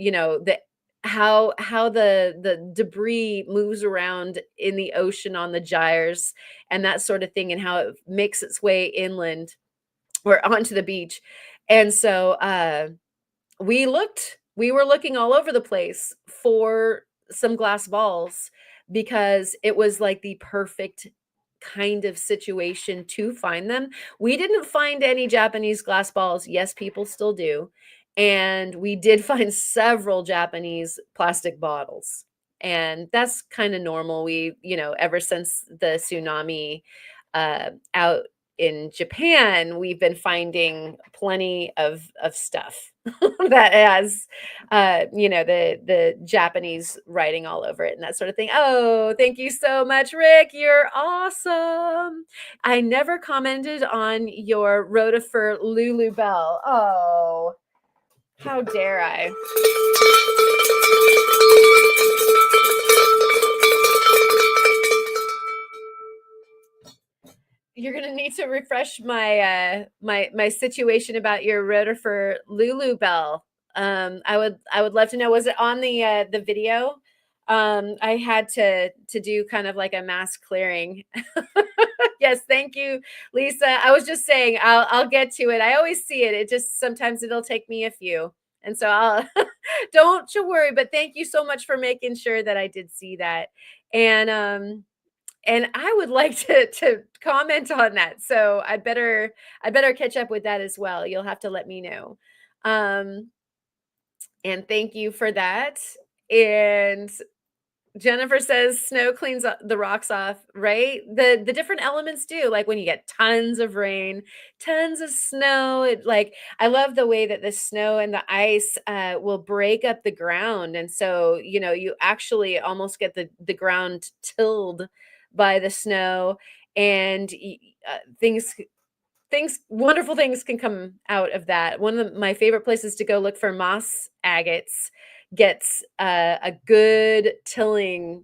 how the debris moves around in the ocean on the gyres and that sort of thing, and how it makes its way inland or onto the beach. And so we were looking all over the place for some glass balls because it was like the perfect kind of situation to find them. We didn't find any Japanese glass balls. Yes, people still do. And we did find several Japanese plastic bottles. And that's kind of normal. Ever since the tsunami out in Japan, we've been finding plenty of stuff that has the Japanese writing all over it and that sort of thing. Oh, thank you so much, Rick. You're awesome. I never commented on your rotifer Lulu Bell. Oh, how dare I? You're gonna need to refresh my situation about your rotifer Lulu Bell. I would love to know. Was it on the video? I had to do kind of like a mass clearing. Yes, thank you, Lisa. I was just saying I'll get to it. I always see it. It just sometimes it'll take me a few. And so I'll don't you worry, but thank you so much for making sure that I did see that. And I would like to comment on that. So I better catch up with that as well. You'll have to let me know. Um, and thank you for that. And Jennifer says snow cleans the rocks off, right? The different elements do. Like when you get tons of rain, tons of snow. I love the way that the snow and the ice will break up the ground, and so you actually almost get the ground tilled by the snow, and wonderful things can come out of that. One of my favorite places to go look for moss agates gets a good tilling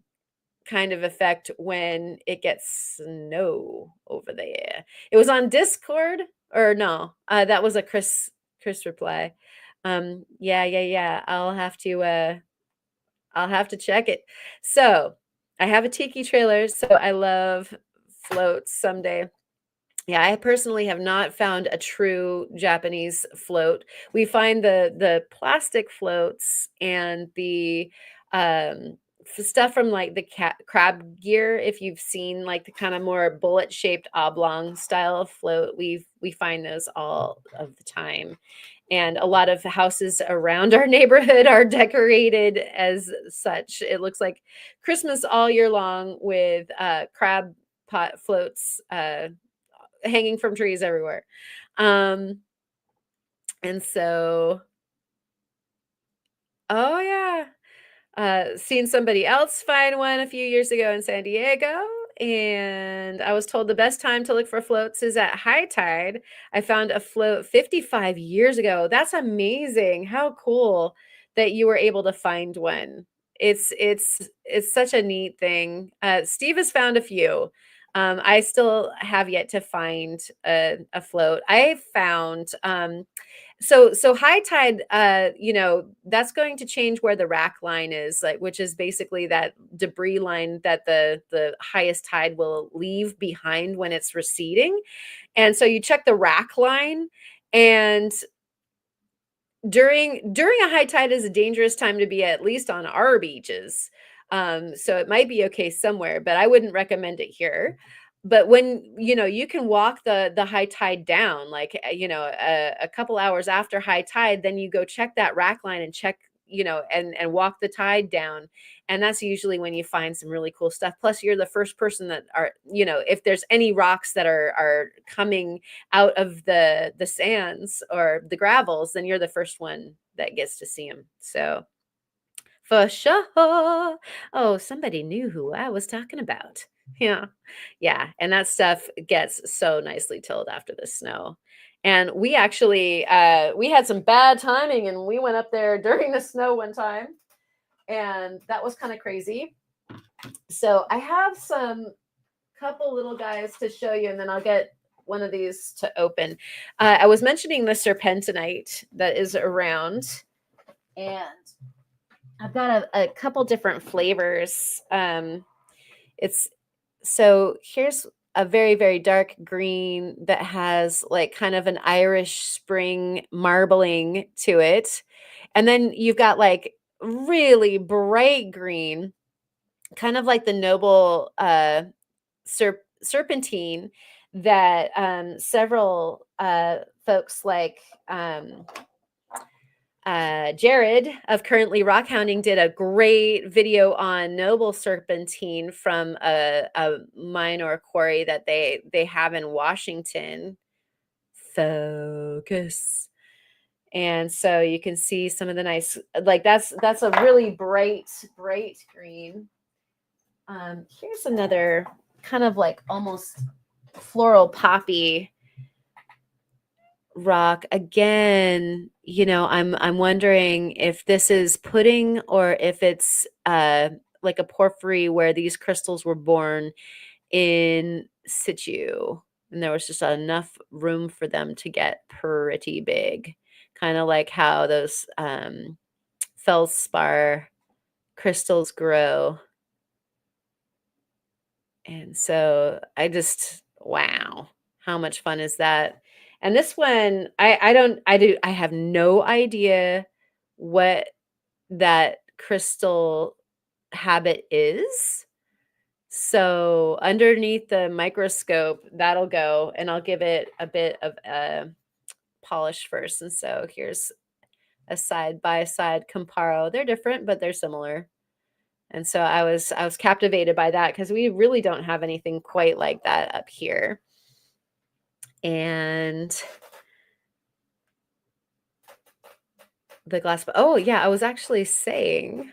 kind of effect when it gets snow over there. It was on Discord, or no, that was a Chris reply. Yeah. I'll have to check it. So I have a tiki trailer, so I love floats someday. Yeah, I personally have not found a true Japanese float. We find the plastic floats and the stuff from like the crab gear. If you've seen like the kind of more bullet shaped oblong style of float, we find those all of the time. And a lot of houses around our neighborhood are decorated as such. It looks like Christmas all year long with crab pot floats hanging from trees everywhere. Um, and so, oh yeah, seen somebody else find one a few years ago in San Diego, and I was told the best time to look for floats is at high tide. I found a float 55 years ago. That's amazing. How cool that you were able to find one. It's such a neat thing. Steve has found a few. I still have yet to find a float. I found So high tide, that's going to change where the rack line is, like, which is basically that debris line that the highest tide will leave behind when it's receding. And so you check the rack line, and during a high tide is a dangerous time to be, at least on our beaches. So it might be okay somewhere, but I wouldn't recommend it here. But when you can walk the high tide down, like a couple hours after high tide, then you go check that rack line and check, and walk the tide down, and that's usually when you find some really cool stuff. Plus, you're the first person that are, if there's any rocks that are coming out of the sands or the gravels, then you're the first one that gets to see them. So for sure. Oh, somebody knew who I was talking about. Yeah. Yeah. And that stuff gets so nicely tilled after the snow. And we actually we had some bad timing, and we went up there during the snow one time, and that was kind of crazy. So I have some couple little guys to show you, and then I'll get one of these to open. I was mentioning the serpentinite that is around, and I've got a couple different flavors. It's so here's a very, very dark green that has like kind of an Irish spring marbling to it. And then you've got like really bright green, kind of like the noble serpentine that several folks like Jared of Currently Rock Hounding did a great video on noble serpentine from a mine or a quarry that they have in Washington. Focus. And so you can see some of the nice, like that's a really bright green. Here's another kind of like almost floral poppy rock. Again, I'm wondering if this is pudding or if it's like a porphyry where these crystals were born in situ, and there was just enough room for them to get pretty big, kind of like how those feldspar crystals grow. And so wow, how much fun is that? And this one, I have no idea what that crystal habit is. So underneath the microscope, that'll go, and I'll give it a bit of a polish first. And so here's a side by side comparo. They're different, but they're similar. And so I was captivated by that because we really don't have anything quite like that up here. And the glass, oh yeah, I was actually saying,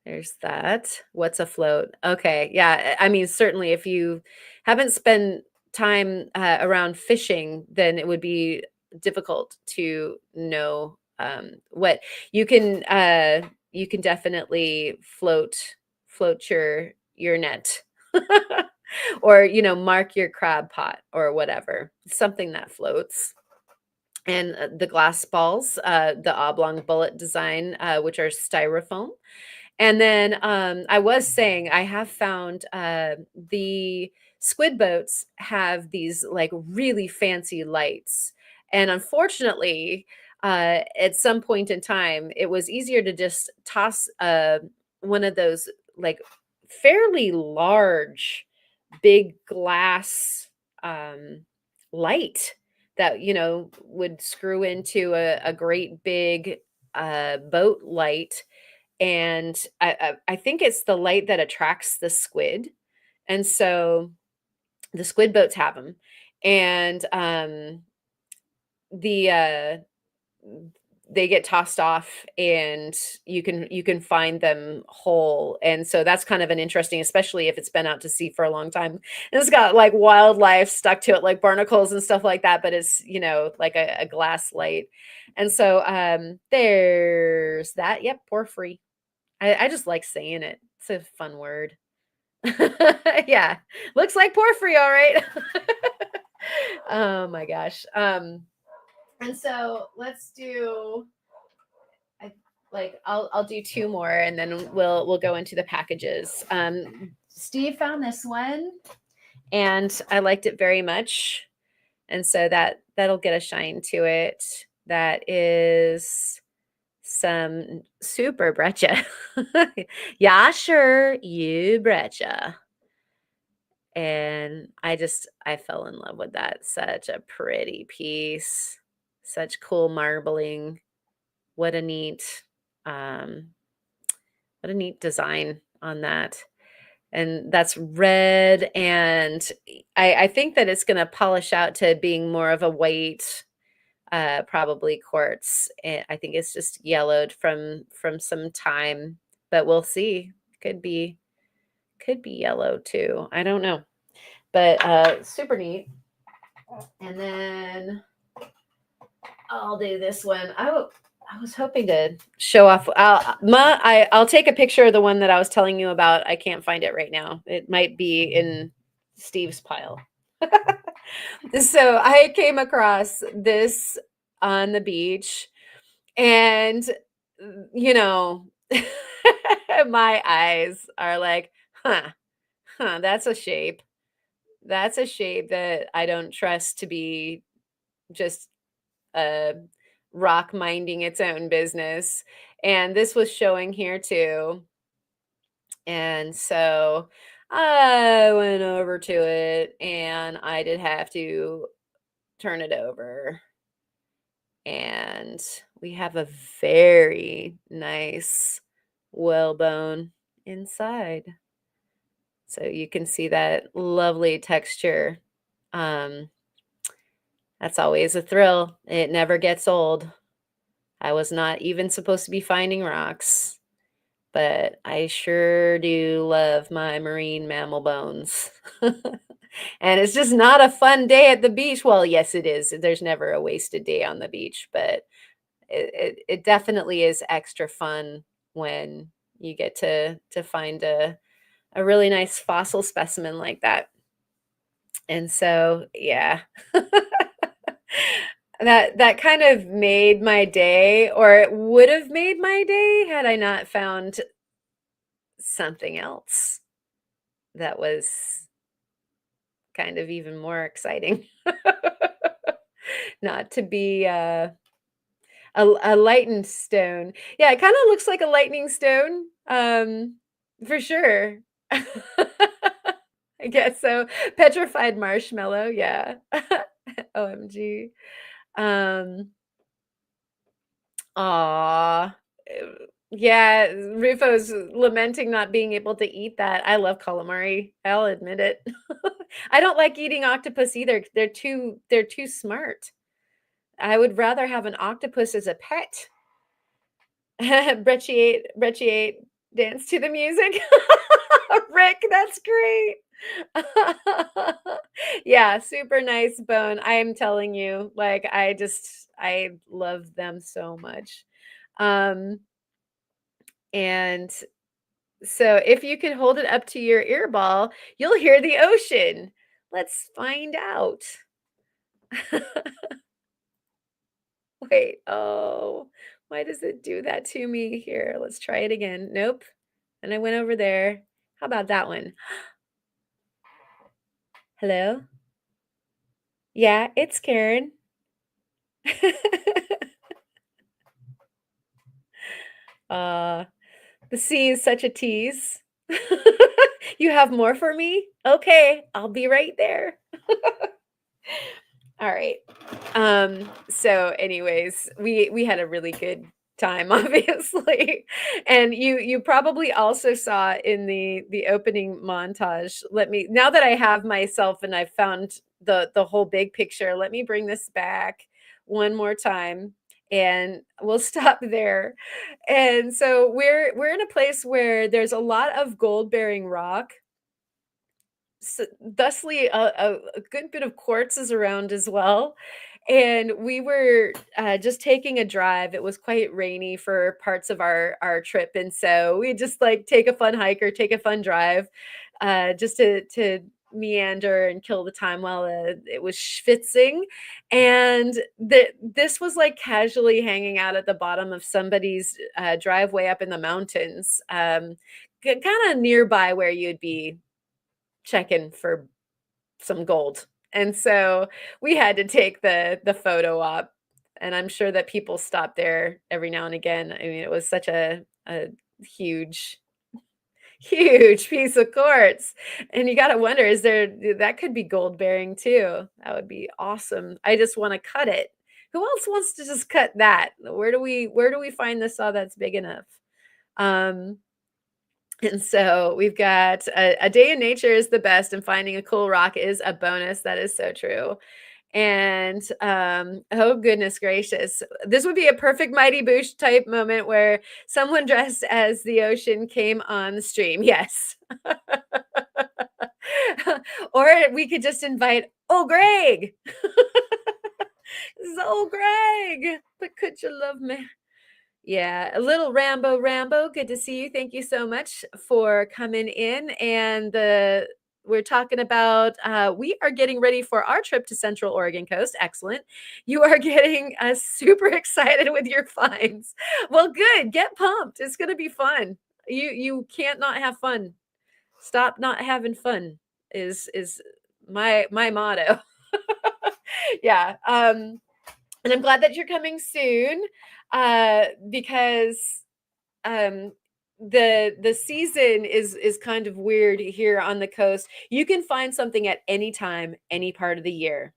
there's that. What's a float? Okay, yeah, I mean, certainly if you haven't spent time around fishing, then it would be difficult to know what you can definitely float your net. Or mark your crab pot or whatever, something that floats. And the glass balls, the oblong bullet design, which are styrofoam. And then I was saying I have found the squid boats have these like really fancy lights. And unfortunately, at some point in time, it was easier to just toss one of those like fairly large, big glass light that, would screw into a great big boat light. And I think it's the light that attracts the squid. And so the squid boats have them. And the they get tossed off, and you can find them whole. And so that's kind of an interesting, especially if it's been out to sea for a long time, and it's got like wildlife stuck to it, like barnacles and stuff like that, but it's like a glass light. And so there's that. Yep, porphyry. I just like saying it. It's a fun word. Yeah, looks like porphyry, all right. Oh my gosh. And so let's do I I'll do two more and then we'll go into the packages. Steve found this one and I liked it very much. And so that'll get a shine to it. That is some super breccia. Yeah, sure, you breccia. And I fell in love with that. Such a pretty piece. Such cool marbling. What a neat um what a neat design on that. And that's red and I think that it's gonna polish out to being more of a white probably quartz. I think it's just yellowed from some time, but we'll see. Could be yellow too. I don't know. But super neat. And then I'll do this one. I was hoping to show off. I'll take a picture of the one that I was telling you about. I can't find it right now. It might be in Steve's pile. So I came across this on the beach, and you know, my eyes are like, that's a shape. That's a shape that I don't trust to be just a rock minding its own business. And this was showing here too. And so I went over to it and I did have to turn it over. And we have a very nice whalebone inside. So you can see that lovely texture. Um, that's always a thrill. It never gets old. I was not even supposed to be finding rocks, but I sure do love my marine mammal bones. And it's just not a fun day at the beach. Well, yes, it is. There's never a wasted day on the beach, but it definitely is extra fun when you get to find a really nice fossil specimen like that. And so, yeah. That kind of made my day, or it would have made my day had I not found something else that was kind of even more exciting. Not to be a lightning stone. Yeah, it kind of looks like a lightning stone, for sure. I guess so. Petrified marshmallow, yeah. OMG. Um, aw. Yeah, Rufo's lamenting not being able to eat that. I love calamari. I'll admit it. I don't like eating octopus either. They're too smart. I would rather have an octopus as a pet. Brecciate, dance to the music. Rick, that's great. Yeah, super nice bone. I am telling you, like I love them so much. Um and so if you can hold it up to your earball, you'll hear the ocean. Let's find out. Wait, oh, why does it do that to me? Here, let's try it again. Nope. And I went over there. How about that one? Hello? Yeah, it's Karen. uh, the sea is such a tease. You have more for me? Okay, I'll be right there. All right. So anyways, we had a really good time obviously. And you probably also saw in the opening montage. Let me, now that I have myself and I've found the whole big picture, let me bring this back one more time and we'll stop there. And so we're in a place where there's a lot of gold bearing rock, thusly a good bit of quartz is around as well. And we were just taking a drive. It was quite rainy for parts of our trip, and so we just like take a fun hike or take a fun drive, just to meander and kill the time while it was schwitzing. And this was like casually hanging out at the bottom of somebody's driveway up in the mountains, kind of nearby where you'd be checking for some gold. And so we had to take the photo op, and I'm sure that people stopped there every now and again. I mean, it was such a huge huge piece of quartz. And you got to wonder, is there, that could be gold bearing too. That would be awesome. I just want to cut it. Who else wants to just cut that? Where do we find the saw that's big enough? Um, and so we've got a day in nature is the best, and finding a cool rock is a bonus. That is so true. And oh goodness gracious, this would be a perfect Mighty Boosh type moment where someone dressed as the ocean came on the stream. Yes. Or we could just invite old Greg. This is old Greg. But could you love me? Yeah, a little Rambo, good to see you. Thank you so much for coming in. And we're talking about we are getting ready for our trip to Central Oregon coast. Excellent. You are getting super excited with your finds. Well, good. Get pumped. It's going to be fun. You can't not have fun. Stop not having fun is my motto. Yeah. And I'm glad that you're coming soon, because um, the season is kind of weird here on the coast. You can find something at any time, any part of the year.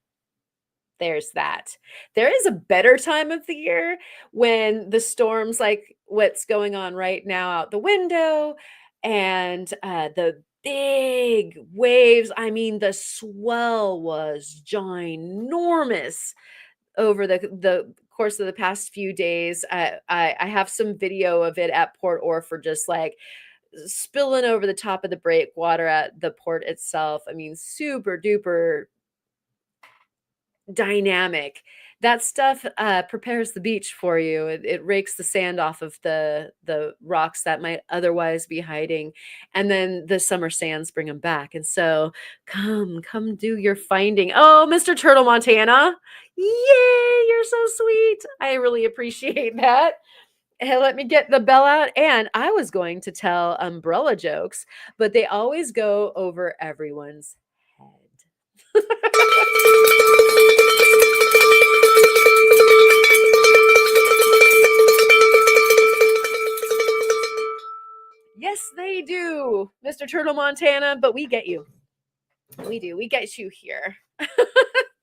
There's that. There is a better time of the year when the storms, like what's going on right now out the window, and the big waves. I mean, the swell was ginormous over the course of the past few days. I have some video of it at Port Orford, just like spilling over the top of the breakwater at the port itself. I mean, super duper dynamic. That stuff prepares the beach for you. It rakes the sand off of the rocks that might otherwise be hiding, and then the summer sands bring them back. And so, come do your finding. Oh, Mr. Turtle Montana, yay! You're so sweet. I really appreciate that. And let me get the bell out. And I was going to tell umbrella jokes, but they always go over everyone's head. Yes, they do, Mr. Turtle Montana, but we get you. We do. We get you here.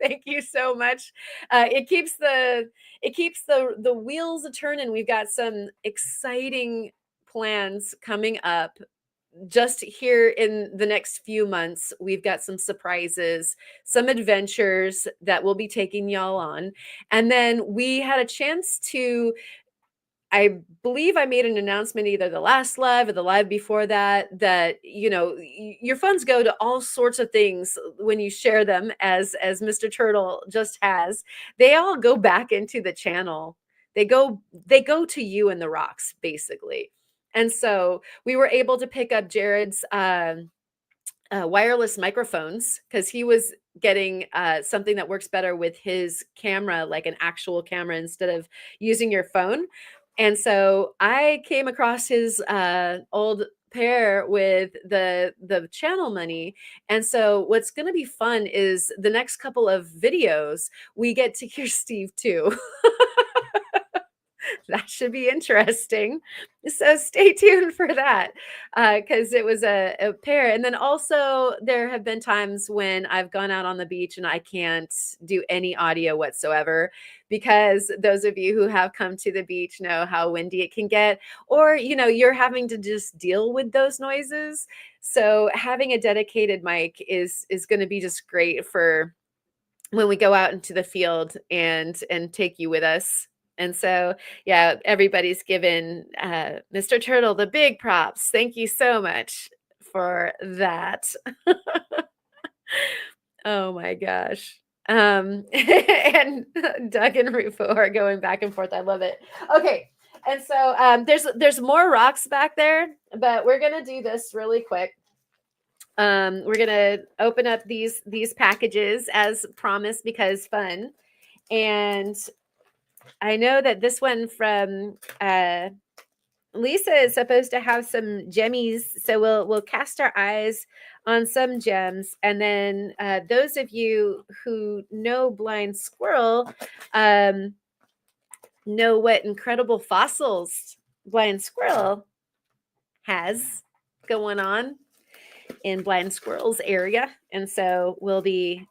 Thank you so much. It keeps the wheels a turning. We've got some exciting plans coming up just here in the next few months. We've got some surprises, some adventures that we'll be taking y'all on. And then we had a chance to, I believe I made an announcement either the last live or the live before that, your funds go to all sorts of things when you share them, as Mr. Turtle just has. They all go back into the channel. They go to you and the rocks, basically. And so we were able to pick up Jared's wireless microphones, because he was getting something that works better with his camera, like an actual camera instead of using your phone. And so I came across his old pair with the channel money. And so what's going to be fun is the next couple of videos we get to hear Steve too. That should be interesting. So stay tuned for that, because it was a pair. And then also there have been times when I've gone out on the beach and I can't do any audio whatsoever, because those of you who have come to the beach know how windy it can get, or you're having to just deal with those noises. So having a dedicated mic is going to be just great for when we go out into the field and take you with us. And so, yeah, everybody's given Mr. Turtle the big props. Thank you so much for that. Oh my gosh. And Doug and Rufo are going back and forth. I love it. Okay. And so there's more rocks back there, but we're gonna do this really quick. We're gonna open up these packages as promised because fun. And I know that this one from Lisa is supposed to have some gemmies, so we'll cast our eyes on some gems, and then those of you who know Blind Squirrel know what incredible fossils Blind Squirrel has going on in Blind Squirrel's area, and so we'll be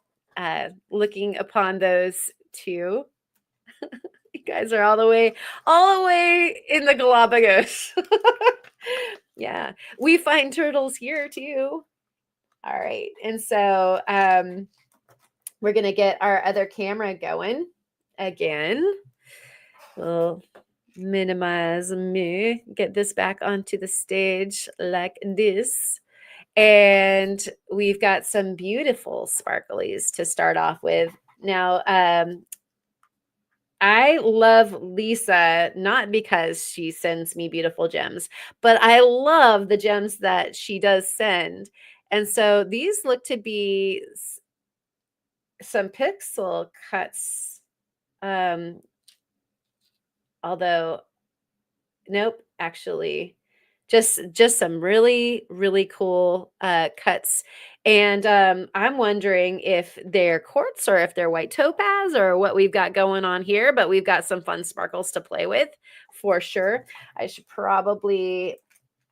looking upon those too. You guys are all the way in the Galapagos. Yeah, we find turtles here too. All right, and so we're gonna get our other camera going again. We'll minimize me, get this back onto the stage like this. And we've got some beautiful sparklies to start off with. Now, I love Lisa, not because she sends me beautiful gems, but I love the gems that she does send. And so these look to be some pixel cuts. Although, nope, actually, just some really, really cool cuts. And I'm wondering if they're quartz or if they're white topaz or what we've got going on here, but we've got some fun sparkles to play with for sure. I should probably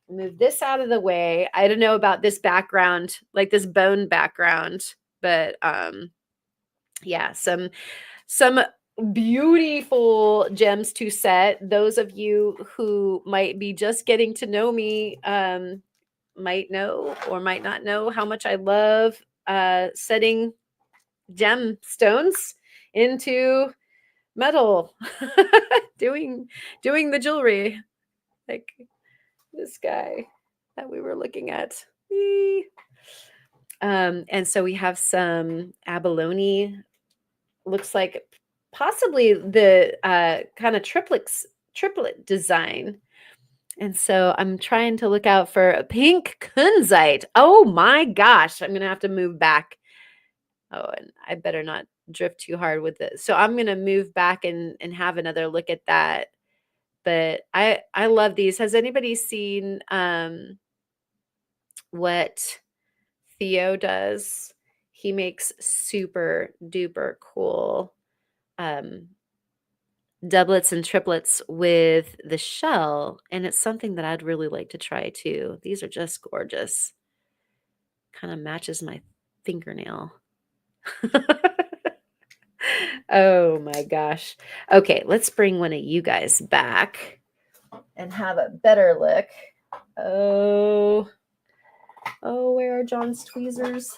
move this out of the way. I don't know about this background, like this bone background, but yeah, some beautiful gems to set. Those of you who might be just getting to know me might know or might not know how much I love setting gemstones into metal, doing the jewelry like this guy that we were looking at. And so we have some abalone, looks like possibly the kind of triplet design. And so I'm trying to look out for a pink kunzite. Oh my gosh, I'm gonna have to move back. Oh, and I better not drift too hard with it. So I'm gonna move back and have another look at that. But I love these. Has anybody seen what Theo does? He makes super duper cool doublets and triplets with the shell, and it's something that I'd really like to try too. These are just gorgeous. Kind of matches my fingernail. Oh my gosh. Okay, let's bring one of you guys back and have a better look. Oh, where are John's tweezers?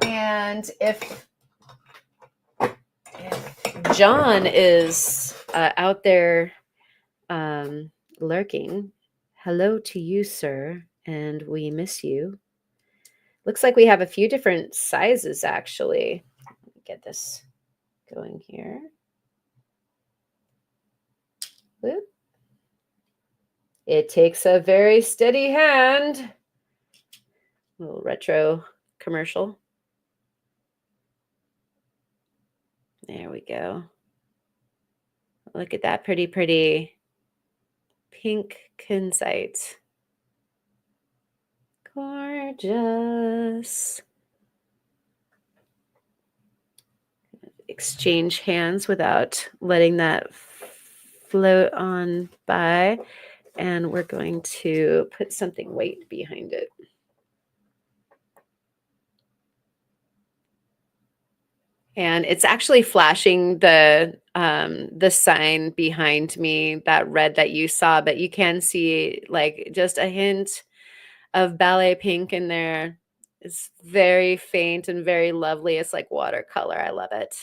And if John is out there lurking, hello to you, sir, and we miss you. Looks like we have a few different sizes, actually. Let me get this going here. Whoop. It takes a very steady hand. A little retro commercial. There we go. Look at that pretty pink kunzite. Gorgeous. Exchange hands without letting that float on by. And we're going to put something weight behind it. And it's actually flashing the sign behind me, that red that you saw, but you can see like just a hint of ballet pink in there. It's very faint and very lovely. It's like watercolor. I love it.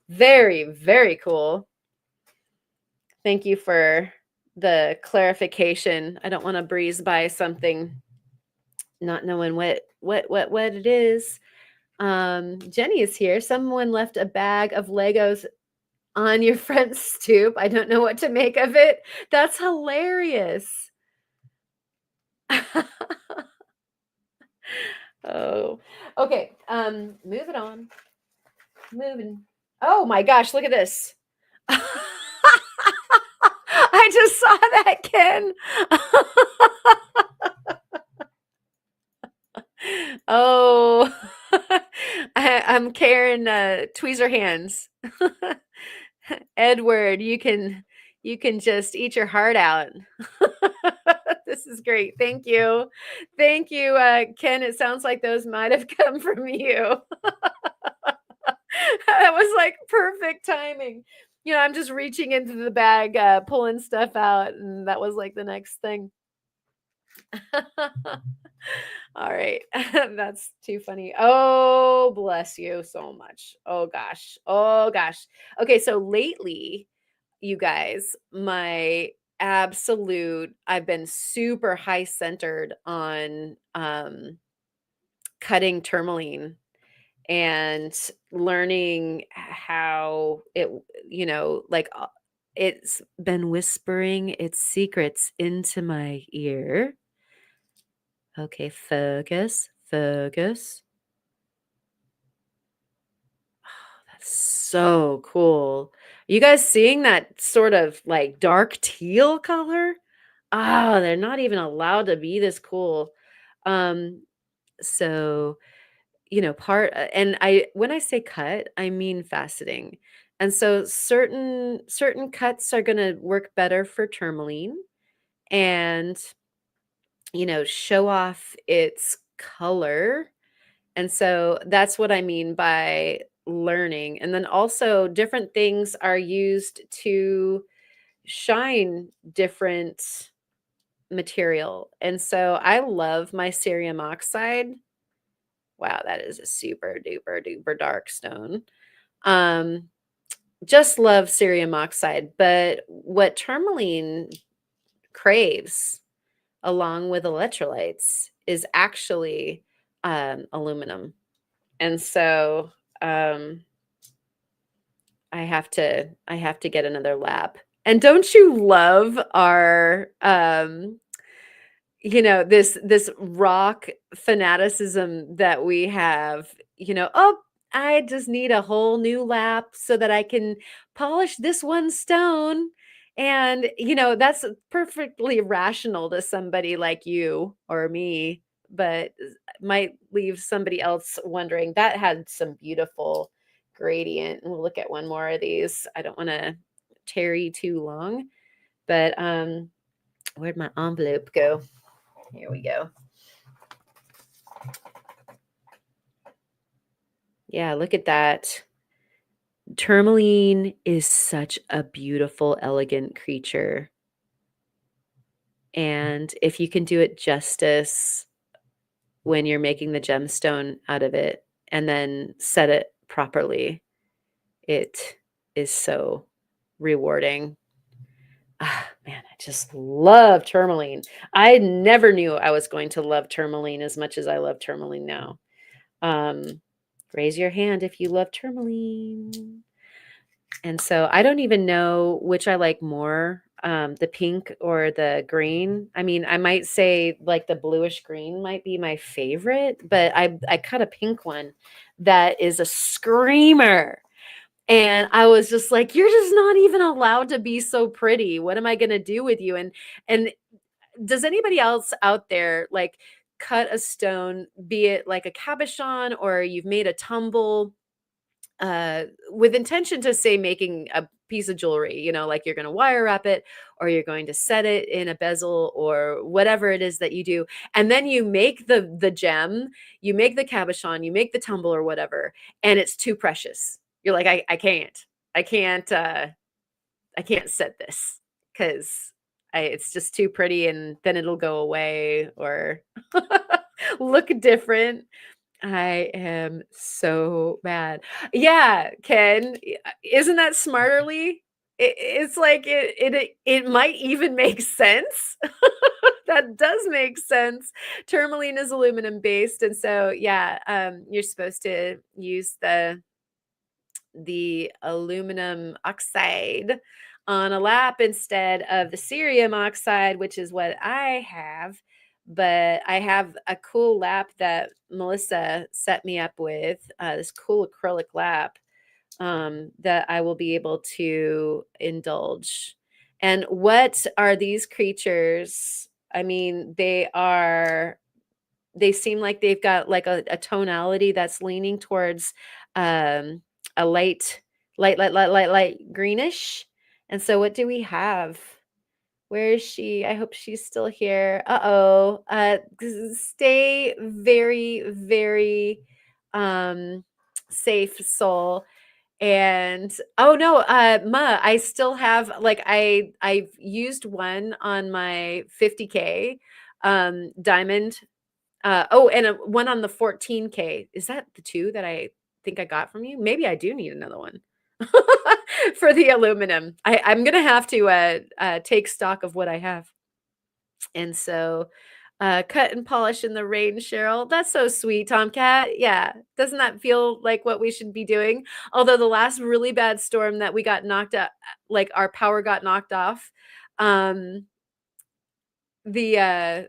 Very, very cool. Thank you for the clarification. I don't want to breeze by something not knowing what it is. Jenny is here. Someone left a bag of Legos on your front stoop. I don't know what to make of it. That's hilarious. Oh, okay. Moving on. Moving. Oh my gosh, look at this. I just saw that, Ken. Oh, I'm Karen Tweezer Hands. Edward, you can just eat your heart out. This is great. Thank you. Thank you, Ken. It sounds like those might have come from you. That was like perfect timing. I'm just reaching into the bag, pulling stuff out, and that was like the next thing. All right. That's too funny. Oh, bless you so much. Oh gosh. Oh gosh. Okay, so lately, you guys, I've been super high centered on cutting tourmaline and learning how it's been whispering its secrets into my ear. Okay, focus, focus. That's so cool. You guys seeing that sort of like dark teal color? Ah, they're not even allowed to be this cool. Um, so, and when I say cut, I mean faceting. And so certain cuts are going to work better for tourmaline and, show off its color. And so that's what I mean by learning. And then also different things are used to shine different material. And so I love my cerium oxide. Wow, that is a super duper duper dark stone. Um, just love cerium oxide, but what tourmaline craves along with electrolytes is actually aluminum. And so um, I have to get another lab. And don't you love our this rock fanaticism that we have, oh, I just need a whole new lap so that I can polish this one stone. And that's perfectly rational to somebody like you or me, but might leave somebody else wondering. That had some beautiful gradient. And we'll look at one more of these. I don't want to tarry too long, but where'd my envelope go? Here we go. Yeah, look at that. Tourmaline is such a beautiful, elegant creature. And if you can do it justice when you're making the gemstone out of it and then set it properly, it is so rewarding. Ah, man, I just love tourmaline. I never knew I was going to love tourmaline as much as I love tourmaline now. Um, Raise your hand if you love tourmaline. And so I don't even know which I like more, the pink or the green. I mean, I might say like the bluish green might be my favorite, but I cut a pink one that is a screamer. And I was just like, you're just not even allowed to be so pretty. What am I going to do with you? And does anybody else out there like cut a stone, be it like a cabochon or you've made a tumble with intention to say making a piece of jewelry, like you're going to wire wrap it or you're going to set it in a bezel or whatever it is that you do. And then you make the gem, you make the cabochon, you make the tumble or whatever, and it's too precious. You're like, I can't, I can't set this because it's just too pretty and then it'll go away or look different. I am so mad. Yeah, Ken, isn't that smarterly? It's like it might even make sense. That does make sense. Tourmaline is aluminum based, and so yeah, you're supposed to use the aluminum oxide on a lap instead of the cerium oxide, which is what I have. but I have a cool lap that Melissa set me up with, this cool acrylic lap, that I will be able to indulge. And what are these creatures? I mean, they seem like they've got like a tonality that's leaning towards um, a light greenish. And so, what do we have? Where is she? I hope she's still here. Uh-oh. Stay very, very um safe, soul. And oh no, Ma, I still have like I've used one on my 50K diamond. Oh, and one on the 14K. Is that the two that I think I got from you? Maybe I do need another one for the aluminum. I'm gonna have to take stock of what I have. And so, cut and polish in the rain, Cheryl. That's so sweet, Tomcat. Yeah. Doesn't that feel like what we should be doing? Although the last really bad storm that we got knocked out, like our power got knocked off, um, the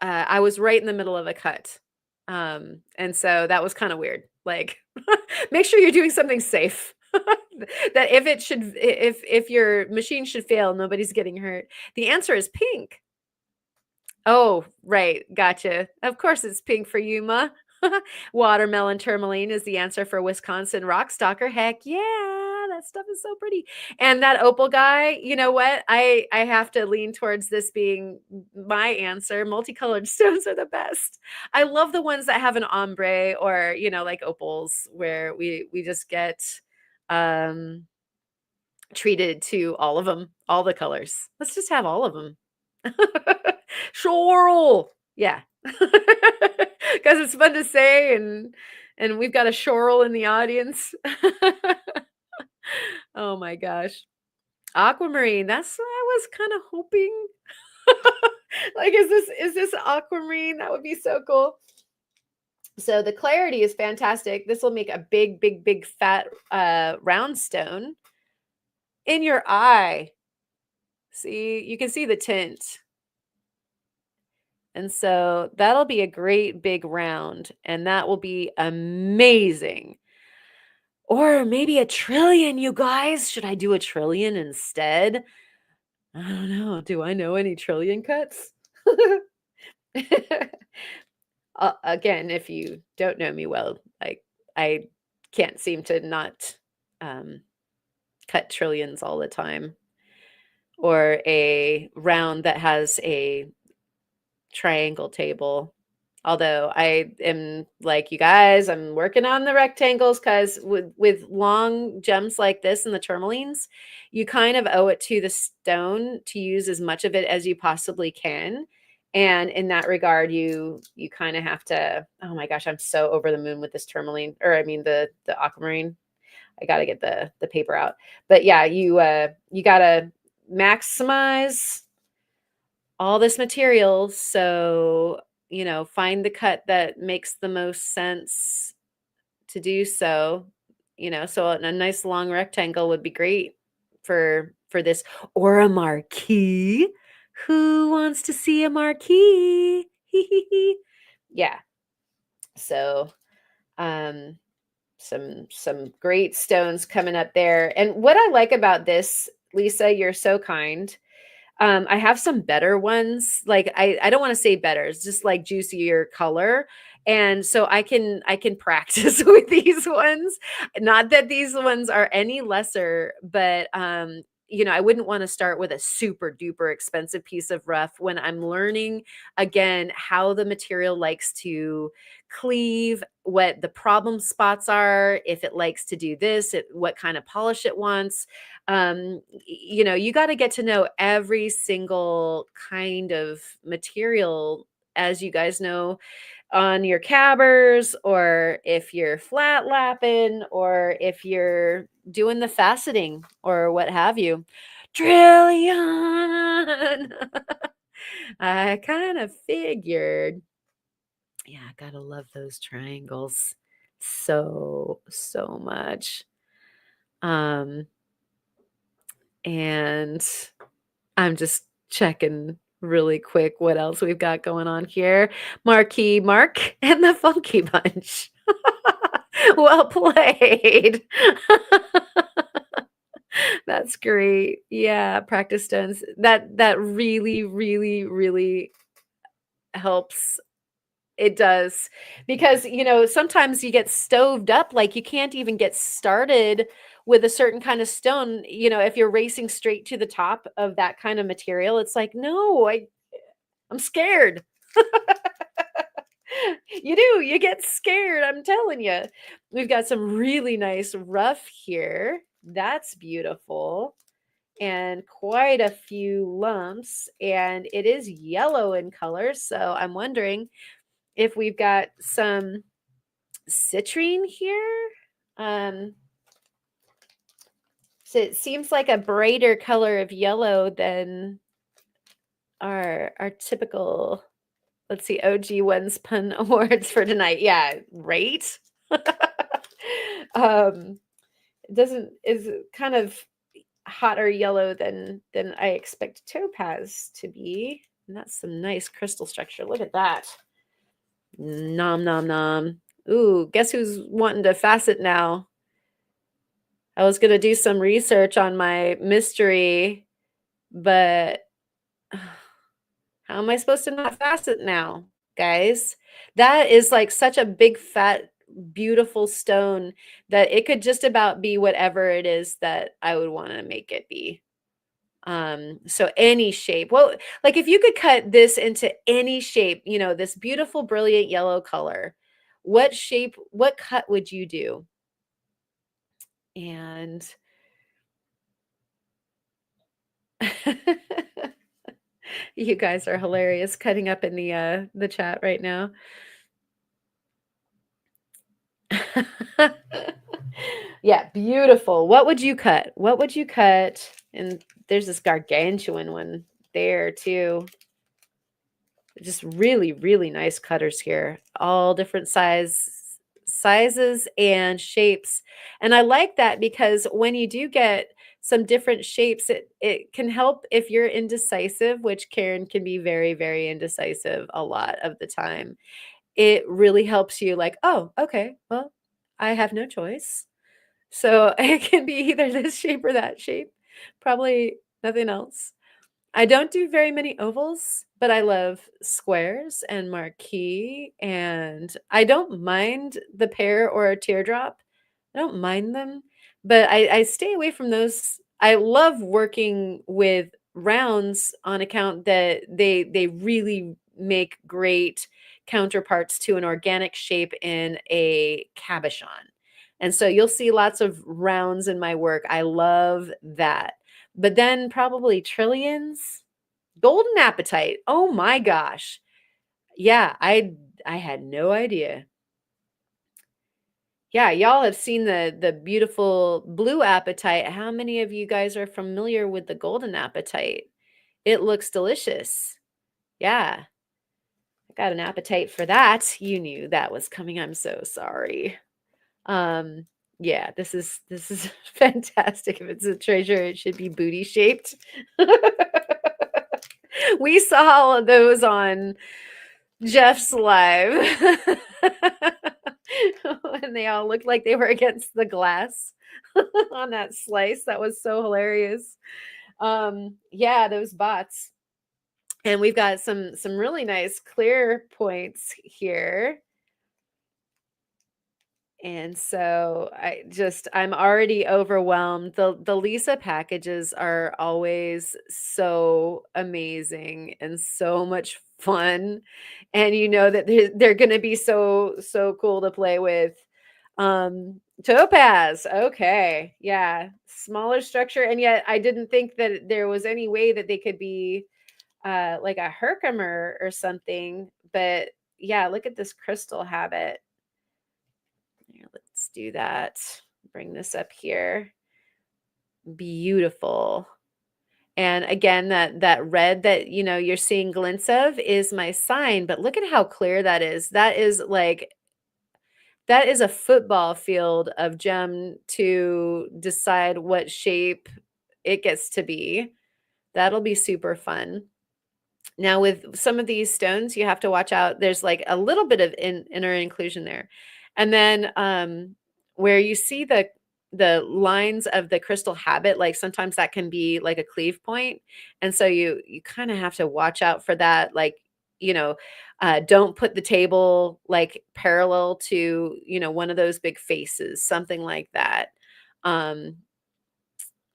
I was right in the middle of a cut. And so that was kind of weird. Like, make sure you're doing something safe. That if your machine should fail, nobody's getting hurt. The answer is pink. Oh, right. Gotcha. Of course it's pink for you, Ma. Watermelon tourmaline is the answer for Wisconsin rock stalker. Heck yeah, that stuff is so pretty. And that opal guy, you know what? I have to lean towards this being my answer. Multicolored stones are the best. I love the ones that have an ombre or, like opals where we just get um treated to all of them, all the colors. Let's just have all of them. Shoral. Yeah. Because it's fun to say and we've got a shoral in the audience. Oh my gosh. Aquamarine. That's what I was kind of hoping. Like, is this aquamarine? That would be so cool. So the clarity is fantastic. This will make a big, big, big fat round stone in your eye. See, you can see the tint. And so that'll be a great big round, and that will be amazing. Or maybe a trillion, you guys. Should I do a trillion instead? I don't know. Do I know any trillion cuts? Again, if you don't know me well, I can't seem to not cut trillions all the time. Or a round that has a triangle table. Although I am like you guys, I'm working on the rectangles because with long gems like this and the tourmalines, you kind of owe it to the stone to use as much of it as you possibly can. And in that regard, you kind of have to, oh my gosh, I'm so over the moon with this tourmaline, or I mean the aquamarine. I gotta get the paper out. But yeah, you gotta maximize all this material. So, find the cut that makes the most sense to do so. So a nice long rectangle would be great for this, or a marquee. Who wants to see a marquee? Yeah. So, um some great stones coming up there. And what I like about this, Lisa, you're so kind. I have some better ones. Like I don't want to say better, it's just like juicier color. And so I can practice with these ones. Not that these ones are any lesser, but I wouldn't want to start with a super duper expensive piece of rough when I'm learning again how the material likes to cleave, what the problem spots are, if it likes to do this, what kind of polish it wants. You got to get to know every single kind of material, as you guys know, on your cabbers, or if you're flat lapping, or if you're doing the faceting or what have you. Trillion. I kind of figured. Yeah, I gotta love those triangles so, so much. Um, and I'm just checking really quick what else we've got going on here. Marquee Mark and the Funky Bunch. Well played. That's great. Yeah, practice stones. That really, really, really helps. It does. Because, sometimes you get stoved up, like, you can't even get started with a certain kind of stone, if you're racing straight to the top of that kind of material, it's like, "No, I'm scared." You do, you get scared, I'm telling you. We've got some really nice rough here. That's beautiful. And quite a few lumps, and it is yellow in color, so I'm wondering if we've got some citrine here. Um, so it seems like a brighter color of yellow than our typical, let's see, OG Ones Pun Awards for tonight. Yeah, right? um, it doesn't is kind of hotter yellow than I expect topaz to be. And that's some nice crystal structure. Look at that. Nom nom nom. Ooh, guess who's wanting to facet now? I was gonna do some research on my mystery, but how am I supposed to not facet now, guys? That is like such a big, fat, beautiful stone that it could just about be whatever it is that I would want to make it be. So any shape. Well, like if you could cut this into any shape, this beautiful, brilliant yellow color, what shape, what cut would you do? And you guys are hilarious cutting up in the chat right now. Yeah, beautiful. What would you cut? What would you cut? And there's this gargantuan one there too. Just really, really nice cutters here. All different sizes and shapes. And I like that because when you do get some different shapes, it can help if you're indecisive, which Karen can be very, very indecisive a lot of the time. It really helps you like, oh, okay, well, I have no choice. So it can be either this shape or that shape. Probably nothing else. I don't do very many ovals, but I love squares and marquee, and I don't mind the pear or a teardrop. I don't mind them, but I stay away from those. I love working with rounds on account that they really make great counterparts to an organic shape in a cabochon. And so you'll see lots of rounds in my work. I love that. But then probably trillions, golden apatite. Oh my gosh. Yeah, I had no idea. Yeah, y'all have seen the beautiful blue apatite. How many of you guys are familiar with the golden apatite? It looks delicious. Yeah, I got an appetite for that. You knew that was coming. I'm so sorry. Um, yeah, this is fantastic. If it's a treasure, it should be booty shaped. We saw all of those on Jeff's live. And they all looked like they were against the glass on that slice. That was so hilarious. Yeah, those bots. And we've got some really nice clear points here. And so I'm already overwhelmed. The Lisa packages are always so amazing and so much fun. And you know that they're going to be so cool to play with. Topaz. Okay. Yeah. Smaller structure. And yet I didn't think that there was any way that they could be like a Herkimer or something. But yeah, look at this crystal habit. Here, let's do that. Bring this up here. Beautiful. And again, that red that you're seeing glints of is my sign, but look at how clear that is. That is a football field of gem to decide what shape it gets to be. That'll be super fun. Now with some of these stones, you have to watch out. There's like a little bit of inner inclusion there. And then where you see the lines of the crystal habit, like sometimes that can be like a cleave point. And so you kind of have to watch out for that. Like, you know, don't put the table like parallel to, one of those big faces, something like that. Um,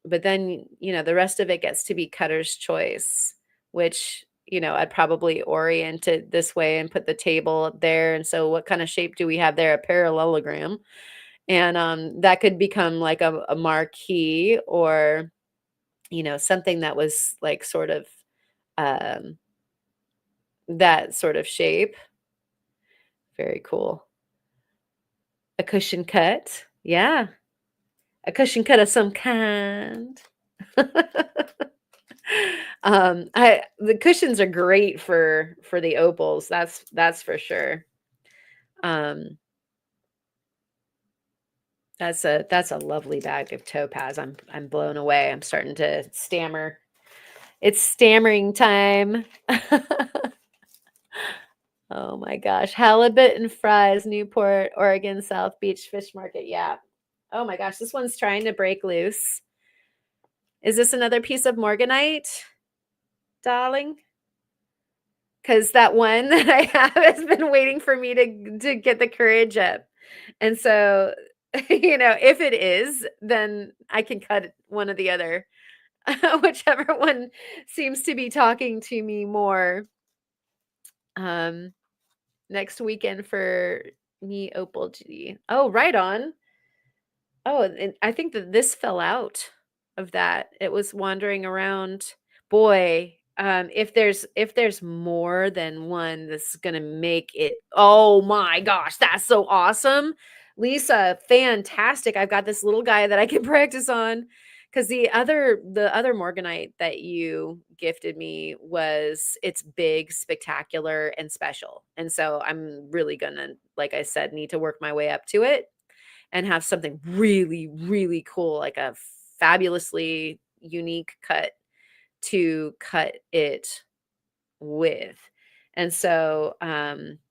but then, the rest of it gets to be cutter's choice, which, I'd probably orient it this way and put the table up there. And so what kind of shape do we have there? A parallelogram. And that could become like a marquee, or, something that was like sort of um, that sort of shape. Very cool. A cushion cut. Yeah. A cushion cut of some kind. I the cushions are great for the opals. That's for sure. Um, that's a lovely bag of topaz. I'm blown away. I'm starting to stammer. It's stammering time. Oh my gosh. Halibut and fries, Newport, Oregon, South Beach Fish Market. Yeah. Oh my gosh, this one's trying to break loose. Is this another piece of morganite, darling? Because that one that I have has been waiting for me to get the courage up. And so, if it is, then I can cut one or the other, whichever one seems to be talking to me more. Um, Next weekend for me, Opal G. Oh, right on. Oh, and I think that this fell out of that. It was wandering around. Boy, if there's more than one, that's gonna make it. Oh my gosh, that's so awesome, Lisa! Fantastic. I've got this little guy that I can practice on, because the other morganite that you gifted me was, it's big, spectacular, and special, and so I'm really gonna, like I said, need to work my way up to it and have something really, really cool, like a fabulously unique cut to cut it with. And so,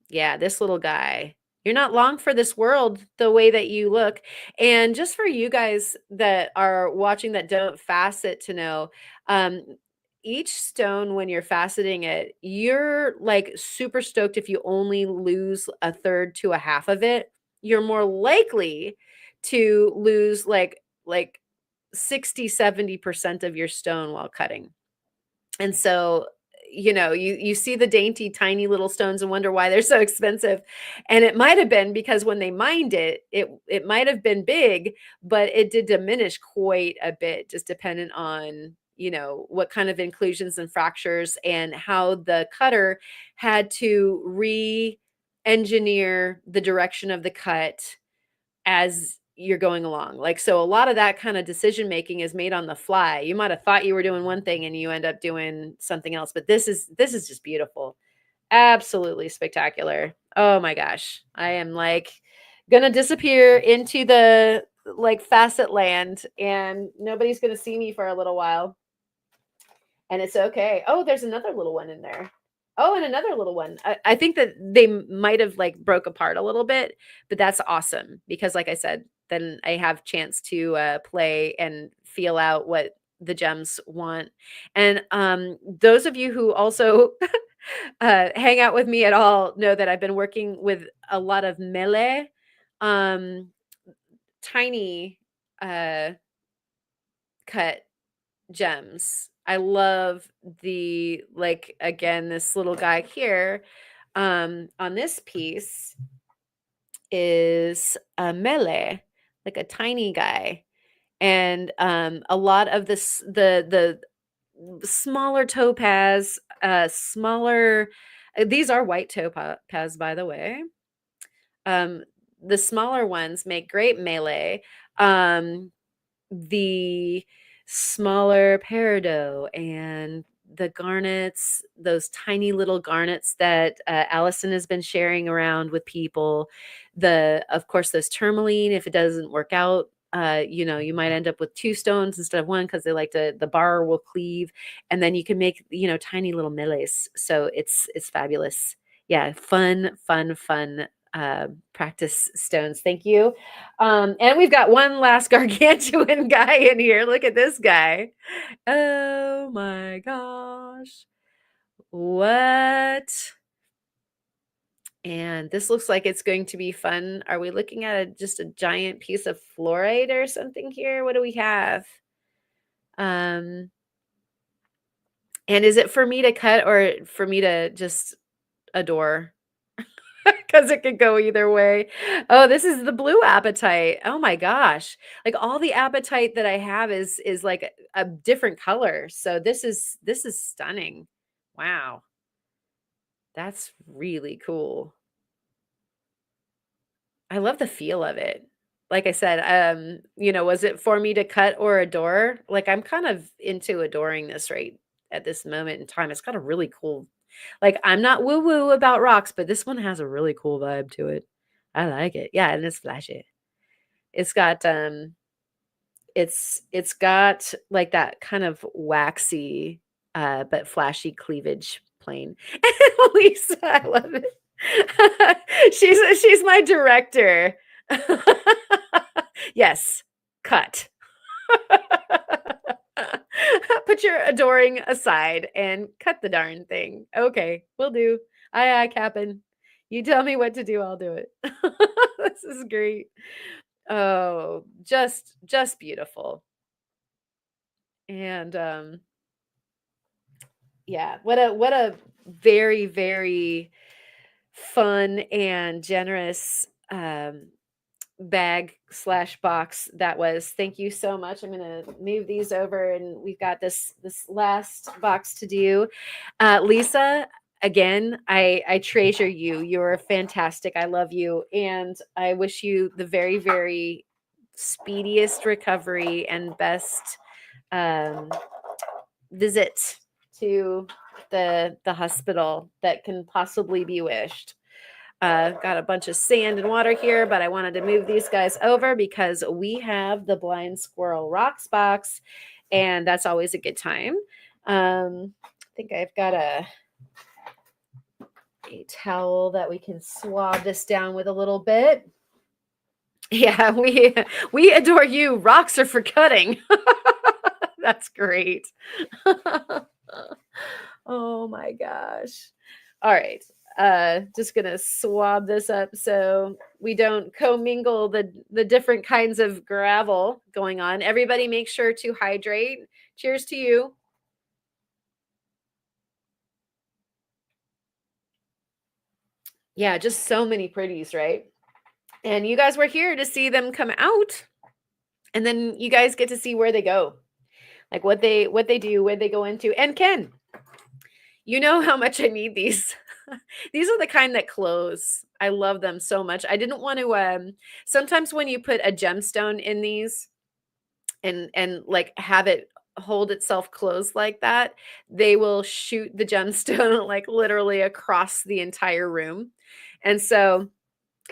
yeah, this little guy, you're not long for this world the way that you look. And just for you guys that are watching that don't facet to know, um, each stone, when you're faceting it, you're like super stoked if you only lose a third to a half of it. You're more likely to lose like 60-70% of your stone while cutting. And so, you see the dainty, tiny little stones and wonder why they're so expensive. And it might have been because when they mined it, it might have been big, but it did diminish quite a bit, just dependent on, what kind of inclusions and fractures, and how the cutter had to re-engineer the direction of the cut as you're going along. Like, so a lot of that kind of decision making is made on the fly. You might have thought you were doing one thing and you end up doing something else, but this is just beautiful. Absolutely spectacular. Oh my gosh. I am like gonna disappear into the like facet land, and nobody's gonna see me for a little while. And it's okay. Oh, there's another little one in there. Oh, and another little one. I think that they might have like broke apart a little bit, but that's awesome because, like I said, then I have chance to play and feel out what the gems want. And those of you who also hang out with me at all know that I've been working with a lot of melee, um, tiny cut gems. I love the, like, again, this little guy here, on this piece is a melee, like a tiny guy. And a lot of this the smaller topaz, smaller, these are white topaz, by the way. Um, the smaller ones make great melee. Um, the smaller peridot and the garnets, those tiny little garnets that Allison has been sharing around with people. Of course, those tourmaline, if it doesn't work out you might end up with two stones instead of one because they like to, the bar will cleave, and then you can make, tiny little melees. So it's fabulous. Yeah, fun practice stones. Thank you. And we've got one last gargantuan guy in here. Look at this guy. Oh my gosh. What? And this looks like it's going to be fun. Are we looking at just a giant piece of fluorite or something here? What do we have? Um, and is it for me to cut or for me to just adore? Because it could go either way. Oh, this is the blue apatite. Oh my gosh. Like all the apatite that I have is like a different color. So this is stunning. Wow. That's really cool. I love the feel of it. Like I said, was it for me to cut or adore? Like I'm kind of into adoring this right at this moment in time. It's got a really cool, like I'm not woo woo about rocks, but this one has a really cool vibe to it. I like it. Yeah, and it's flashy. It's got it's got like that kind of waxy but flashy cleavage plane. Lisa, I love it. She's my director. Yes, cut. Put your adoring aside and cut the darn thing. Okay, will do. Aye, Captain. You tell me what to do, I'll do it. This is great. Oh, just beautiful. And yeah, what a very, very fun and generous bag slash box that was. Thank you so much. I'm gonna move these over, and we've got this last box to do. Lisa, again, I treasure you. You're fantastic. I love you, and I wish you the very, very speediest recovery and best um, visit to the hospital that can possibly be wished. Got a bunch of sand and water here, but I wanted to move these guys over because we have the Blind Squirrel Rocks box, and that's always a good time. I think I've got a towel that we can swab this down with a little bit. Yeah, we adore you. Rocks are for cutting. That's great. Oh my gosh. All right. Just gonna swab this up so we don't commingle the different kinds of gravel going on. Everybody make sure to hydrate. Cheers to you. Yeah, just so many pretties, right? And you guys were here to see them come out, and then you guys get to see where they go. Like what they do, where they go into. And Ken, you know how much I need these. These are the kind that close. I love them so much. I didn't want to sometimes when you put a gemstone in these and like have it hold itself closed like that, they will shoot the gemstone like literally across the entire room. And so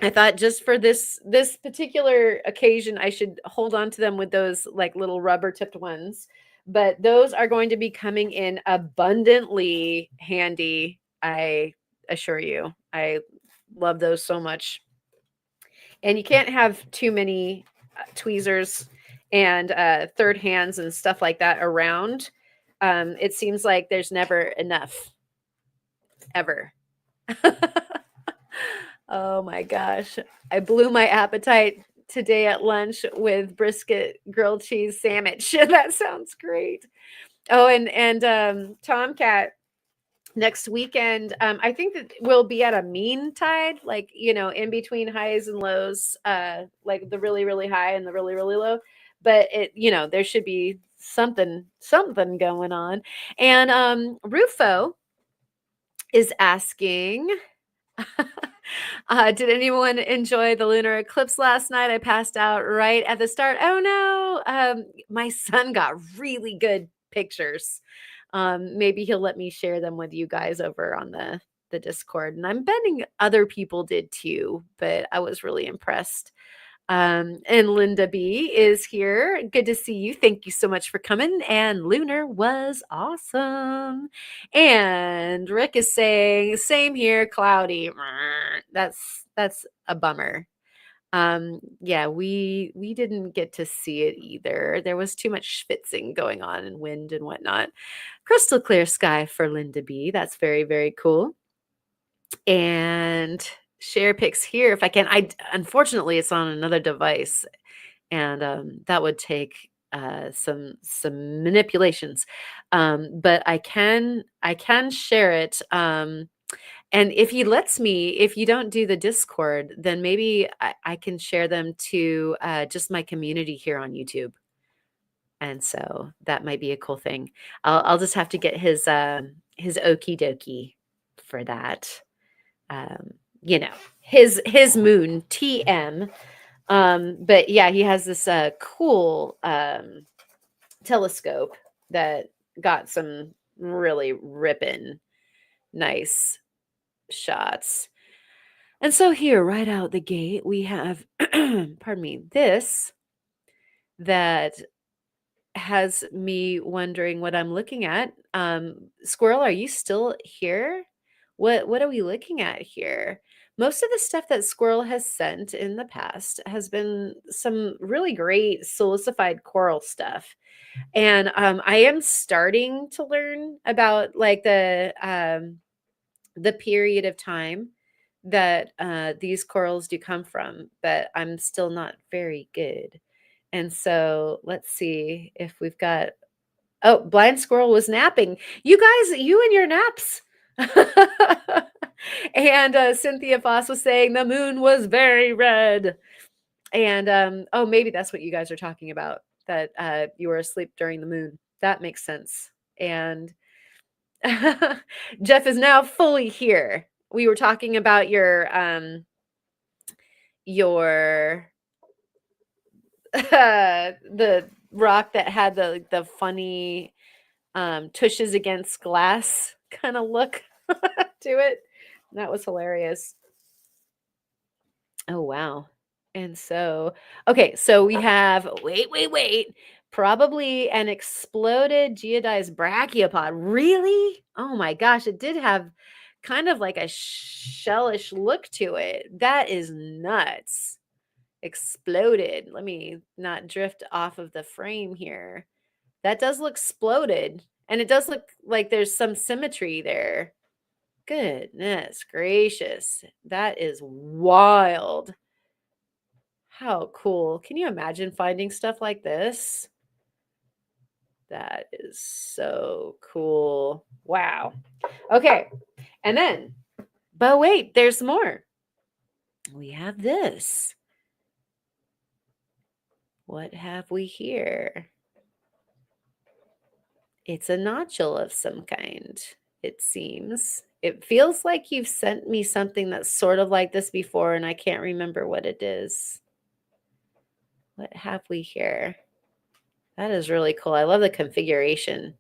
I thought just for this particular occasion, I should hold on to them with those like little rubber tipped ones. But those are going to be coming in abundantly handy. I assure you. I love those so much. And you can't have too many tweezers and third hands and stuff like that around. It seems like there's never enough, ever. Oh my gosh. I blew my appetite today at lunch with brisket grilled cheese sandwich. That sounds great. Oh, and Tomcat next weekend, I think that we'll be at a mean tide, like, in between highs and lows, like the really, really high and the really, really low. But there should be something going on. And Rufo is asking, did anyone enjoy the lunar eclipse last night? I passed out right at the start. Oh no. My son got really good pictures. Maybe he'll let me share them with you guys over on the Discord. And I'm betting other people did too, but I was really impressed. And Linda B is here. Good to see you. Thank you so much for coming. And Lunar was awesome. And Rick is saying, same here, cloudy. That's a bummer. Yeah, we didn't get to see it either. There was too much schwitzing going on and wind and whatnot. Crystal clear sky for Linda B. That's very, very cool. And share pics here if I can. I unfortunately it's on another device, and that would take some manipulations. But I can share it. And if he lets me, if you don't do the Discord, then maybe I can share them to just my community here on YouTube. And so that might be a cool thing. I'll just have to get his okie dokie for that. Um, you know, his moon TM. But yeah, he has this cool telescope that got some really ripping nice shots. And so here, right out the gate, we have, pardon me, this that has me wondering what I'm looking at. Squirrel, are you still here? What are we looking at here? Most of the stuff that Squirrel has sent in the past has been some really great silicified coral stuff. And I am starting to learn about like the period of time that these corals do come from, but I'm still not very good. And so let's see if we've got. Oh, Blind Squirrel was napping. You guys, you and your naps. And Cynthia Foss was saying the moon was very red. And oh, maybe that's what you guys are talking about, that you were asleep during the moon. That makes sense. And Jeff is now fully here. We were talking about your the rock that had the funny tushes against glass kind of look to it. That was hilarious. Oh wow. And so, okay, so we have wait. Probably an exploded geodized brachiopod. Really? Oh my gosh, it did have kind of like a shellish look to it. That is nuts. Exploded. Let me not drift off of the frame here. That does look exploded. And it does look like there's some symmetry there. Goodness gracious. That is wild. How cool. Can you imagine finding stuff like this? That is so cool. Wow. Okay. And then, but wait, there's more. We have this. What have we here? It's a nodule of some kind, it seems. It feels like you've sent me something that's sort of like this before, and I can't remember what it is. What have we here? That is really cool. I love the configuration.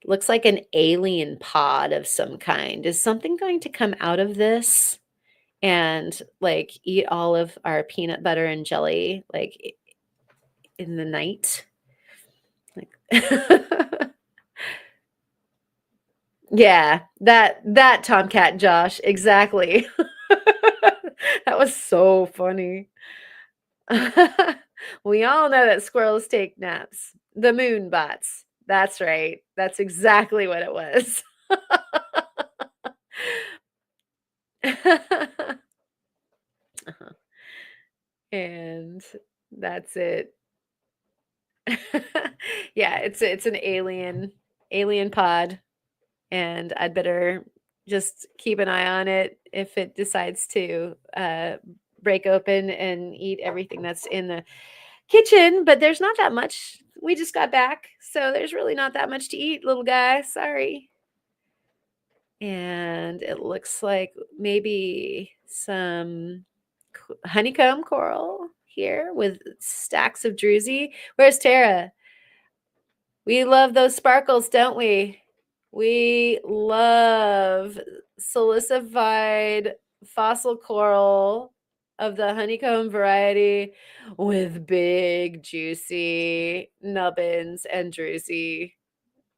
Looks like an alien pod of some kind. Is something going to come out of this and like eat all of our peanut butter and jelly like in the night? Like yeah, that Tomcat Josh, exactly. That was so funny. We all know that squirrels take naps. The moon bots. That's right. That's exactly what it was. And that's it. Yeah, it's an alien pod, and I'd better just keep an eye on it if it decides to break open and eat everything that's in the kitchen. But there's not that much. We just got back, so there's really not that much to eat, little guy. Sorry. And it looks like maybe some honeycomb coral here with stacks of druzy. Where's Tara? We love those sparkles, don't we? We love silicified fossil coral of the honeycomb variety with big, juicy nubbins and druzy.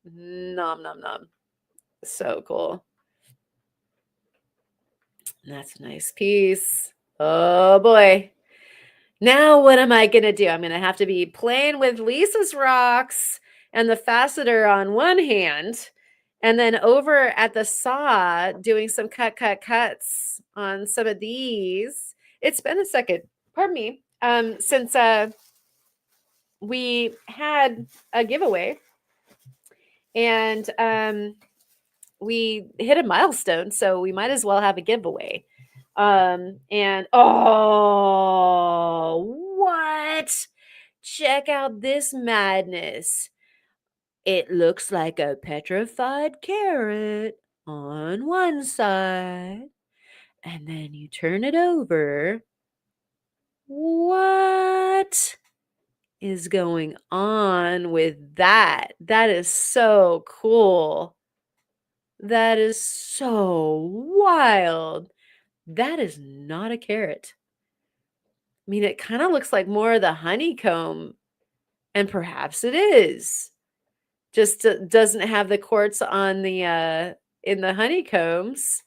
Nom nom nom. So cool. That's a nice piece. Oh boy. Now what am I going to do? I'm going to have to be playing with Lisa's rocks and the faceter on one hand, and then over at the saw doing some cuts on some of these. It's been a second. Pardon me. Since we had a giveaway and we hit a milestone, so we might as well have a giveaway. And oh, what? Check out this madness. It looks like a petrified carrot on one side, and then you turn it over. What is going on with that? That is so cool. That is so wild. That is not a carrot. I mean, it kind of looks like more of the honeycomb, and perhaps it is. Just doesn't have the quartz on the in the honeycombs.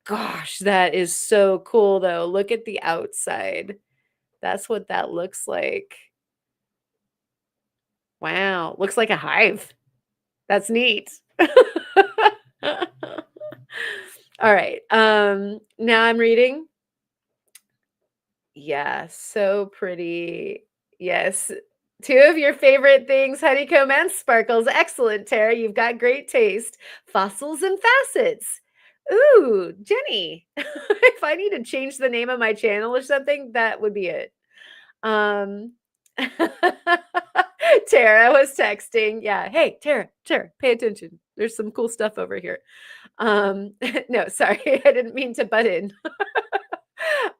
Gosh, that is so cool though. Look at the outside. That's what that looks like. Wow, looks like a hive. That's neat. All right. Now I'm reading. Yeah, so pretty. Yes. Two of your favorite things, honeycomb and sparkles. Excellent, Tara. You've got great taste. Fossils and facets. Ooh, Jenny. If I need to change the name of my channel or something, that would be it. Tara was texting. Yeah. Hey, Tara, pay attention. There's some cool stuff over here. No, sorry. I didn't mean to butt in.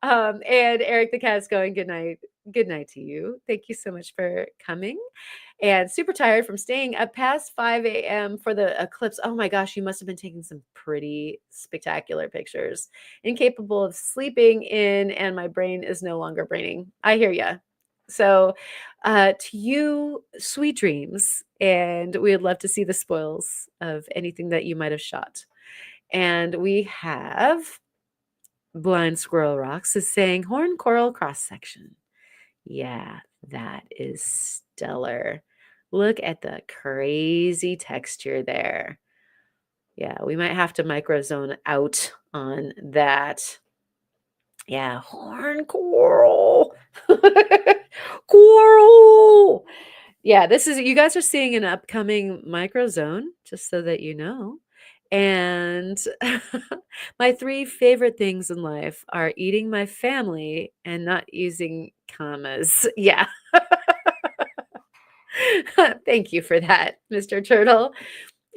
And Eric the cat's going, good night. Good night to you. Thank you so much for coming. And super tired from staying up past 5 a.m. for the eclipse. Oh my gosh, you must have been taking some pretty spectacular pictures. Incapable of sleeping in, and my brain is no longer braining. I hear ya. So to you, sweet dreams. And we would love to see the spoils of anything that you might have shot. And we have Blind Squirrel Rocks is saying horn coral cross section. Yeah, that is stellar. Look at the crazy texture there. Yeah, we might have to microzone out on that. Yeah, horn coral. Coral. Yeah, this is, you guys are seeing an upcoming microzone, just so that you know. And my three favorite things in life are eating my family and not using commas. Yeah. Thank you for that, Mr. Turtle.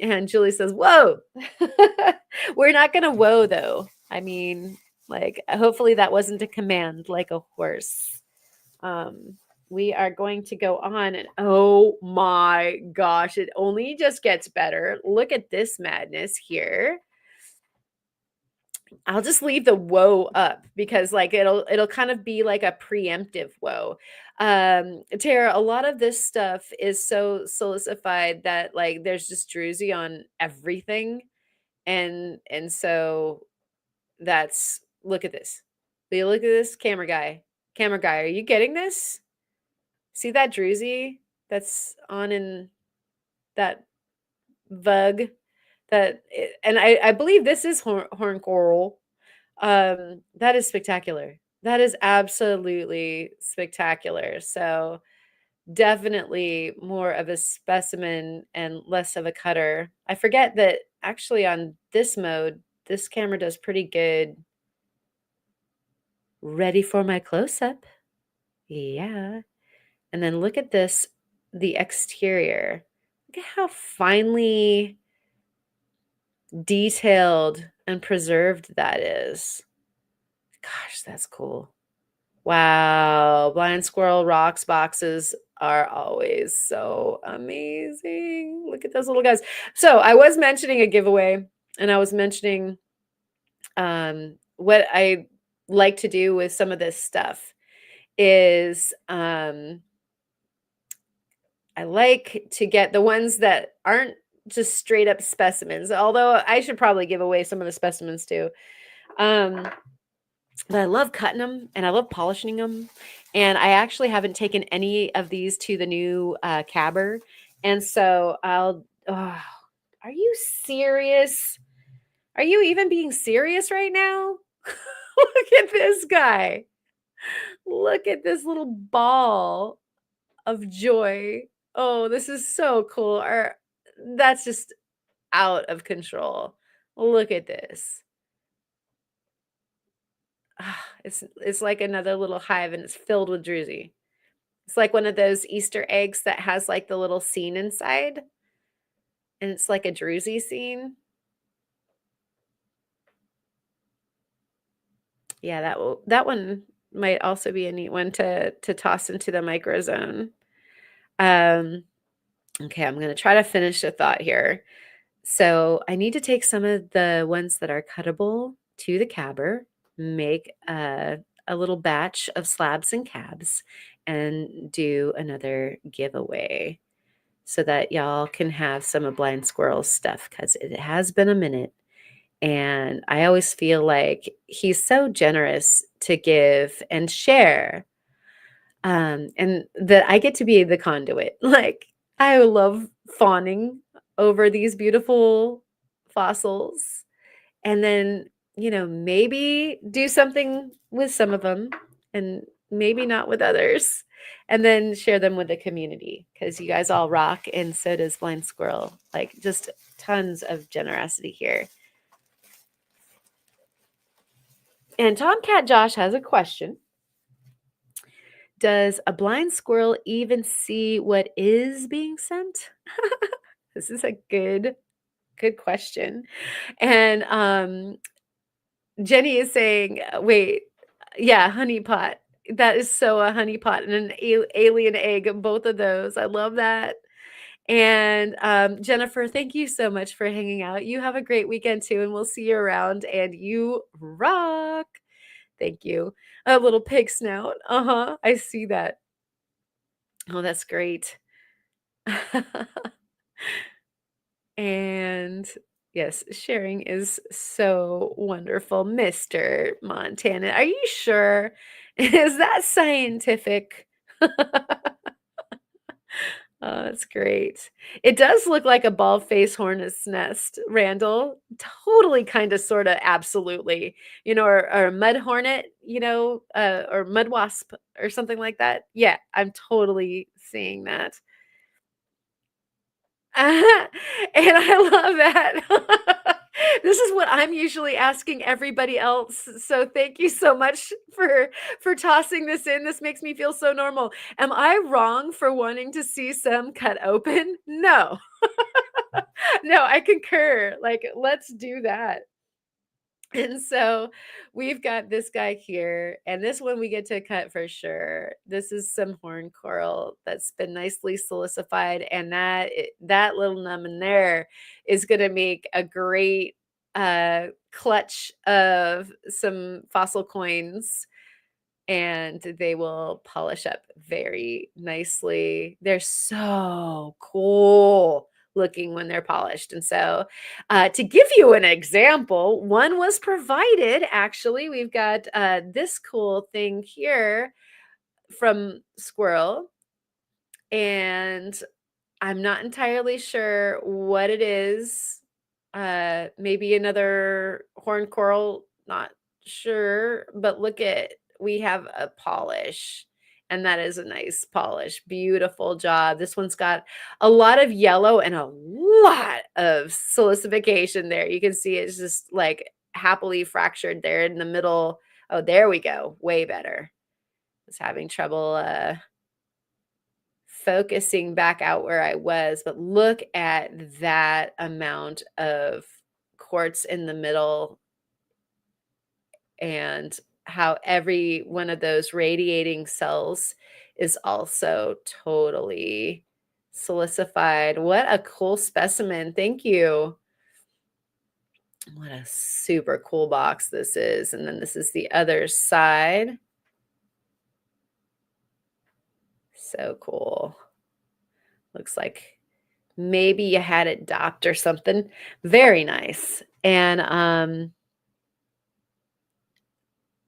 And Julie says, whoa. We're not going to whoa, though. I mean, like, hopefully that wasn't a command like a horse. We are going to go on, and oh my gosh, it only just gets better. Look at this madness here. I'll just leave the whoa up because like it'll kind of be like a preemptive whoa. Tara, a lot of this stuff is so silicified that like there's just druzy on everything. And so that's, look at this. Will you look at this, camera guy? Camera guy, are you getting this? See that druzy that's on in that vug? And I believe this is horn coral. That is spectacular. That is absolutely spectacular. So definitely more of a specimen and less of a cutter. I forget that actually on this mode, this camera does pretty good. Ready for my close-up. Yeah. And then look at this, the exterior. Look at how finely detailed and preserved that is. Gosh, that's cool. Wow. Blind Squirrel Rocks boxes are always so amazing. Look at those little guys. So I was mentioning a giveaway, and I was mentioning what I like to do with some of this stuff is I like to get the ones that aren't just straight up specimens, although I should probably give away some of the specimens too. Um, but I love cutting them and I love polishing them. And I actually haven't taken any of these to the new cabber. And so oh, are you serious? Are you even being serious right now? Look at this guy. Look at this little ball of joy. Oh, this is so cool. That's just out of control. Look at this. It's like another little hive and it's filled with druzy. It's like one of those Easter eggs that has like the little scene inside and it's like a druzy scene. Yeah, that one might also be a neat one to toss into the microzone. Um, okay, I'm gonna try to finish the thought here. So I need to take some of the ones that are cuttable to the cabber, make a little batch of slabs and cabs, and do another giveaway so that y'all can have some of Blind Squirrel's stuff because it has been a minute. And I always feel like he's so generous to give and share, and that I get to be the conduit. Like, I love fawning over these beautiful fossils and then, maybe do something with some of them and maybe not with others, and then share them with the community because you guys all rock and so does Blind Squirrel. Like, just tons of generosity here. And Tomcat Josh has a question. Does a blind squirrel even see what is being sent? This is a good question. And Jenny is saying, wait, yeah, honeypot. That is so a honeypot and an alien egg, both of those. I love that. And Jennifer, thank you so much for hanging out. You have a great weekend too, and we'll see you around. And you rock. Thank you. A little pig snout. Uh-huh. I see that. Oh, that's great. And yes, sharing is so wonderful. Mr. Montana, are you sure? Is that scientific? Oh, that's great. It does look like a bald-faced hornet's nest, Randall. Totally, kind of, sort of, absolutely. Or a mud hornet, or mud wasp or something like that. Yeah, I'm totally seeing that. And I love that. This is what I'm usually asking everybody else. So thank you so much for tossing this in. This makes me feel so normal. Am I wrong for wanting to see some cut open? No. No, I concur. Like, let's do that. And so we've got this guy here, and this one we get to cut for sure. This is some horn coral that's been nicely silicified, and that little numbin there is going to make a great clutch of some fossil coins, and they will polish up very nicely. They're so cool looking when they're polished. And so, to give you an example, one was provided. Actually, we've got this cool thing here from Squirrel, and I'm not entirely sure what it is. Maybe another horn coral, not sure, but we have a polish, and that is a nice polish. Beautiful job. This one's got a lot of yellow and a lot of silicification there. You can see it's just like happily fractured there in the middle. Oh, there we go. Way better. I was having trouble focusing back out where I was, but look at that amount of quartz in the middle and how every one of those radiating cells is also totally silicified. What a cool specimen. Thank you. What a super cool box this is. And then this is the other side. So cool. Looks like maybe you had it docked or something. Very nice. And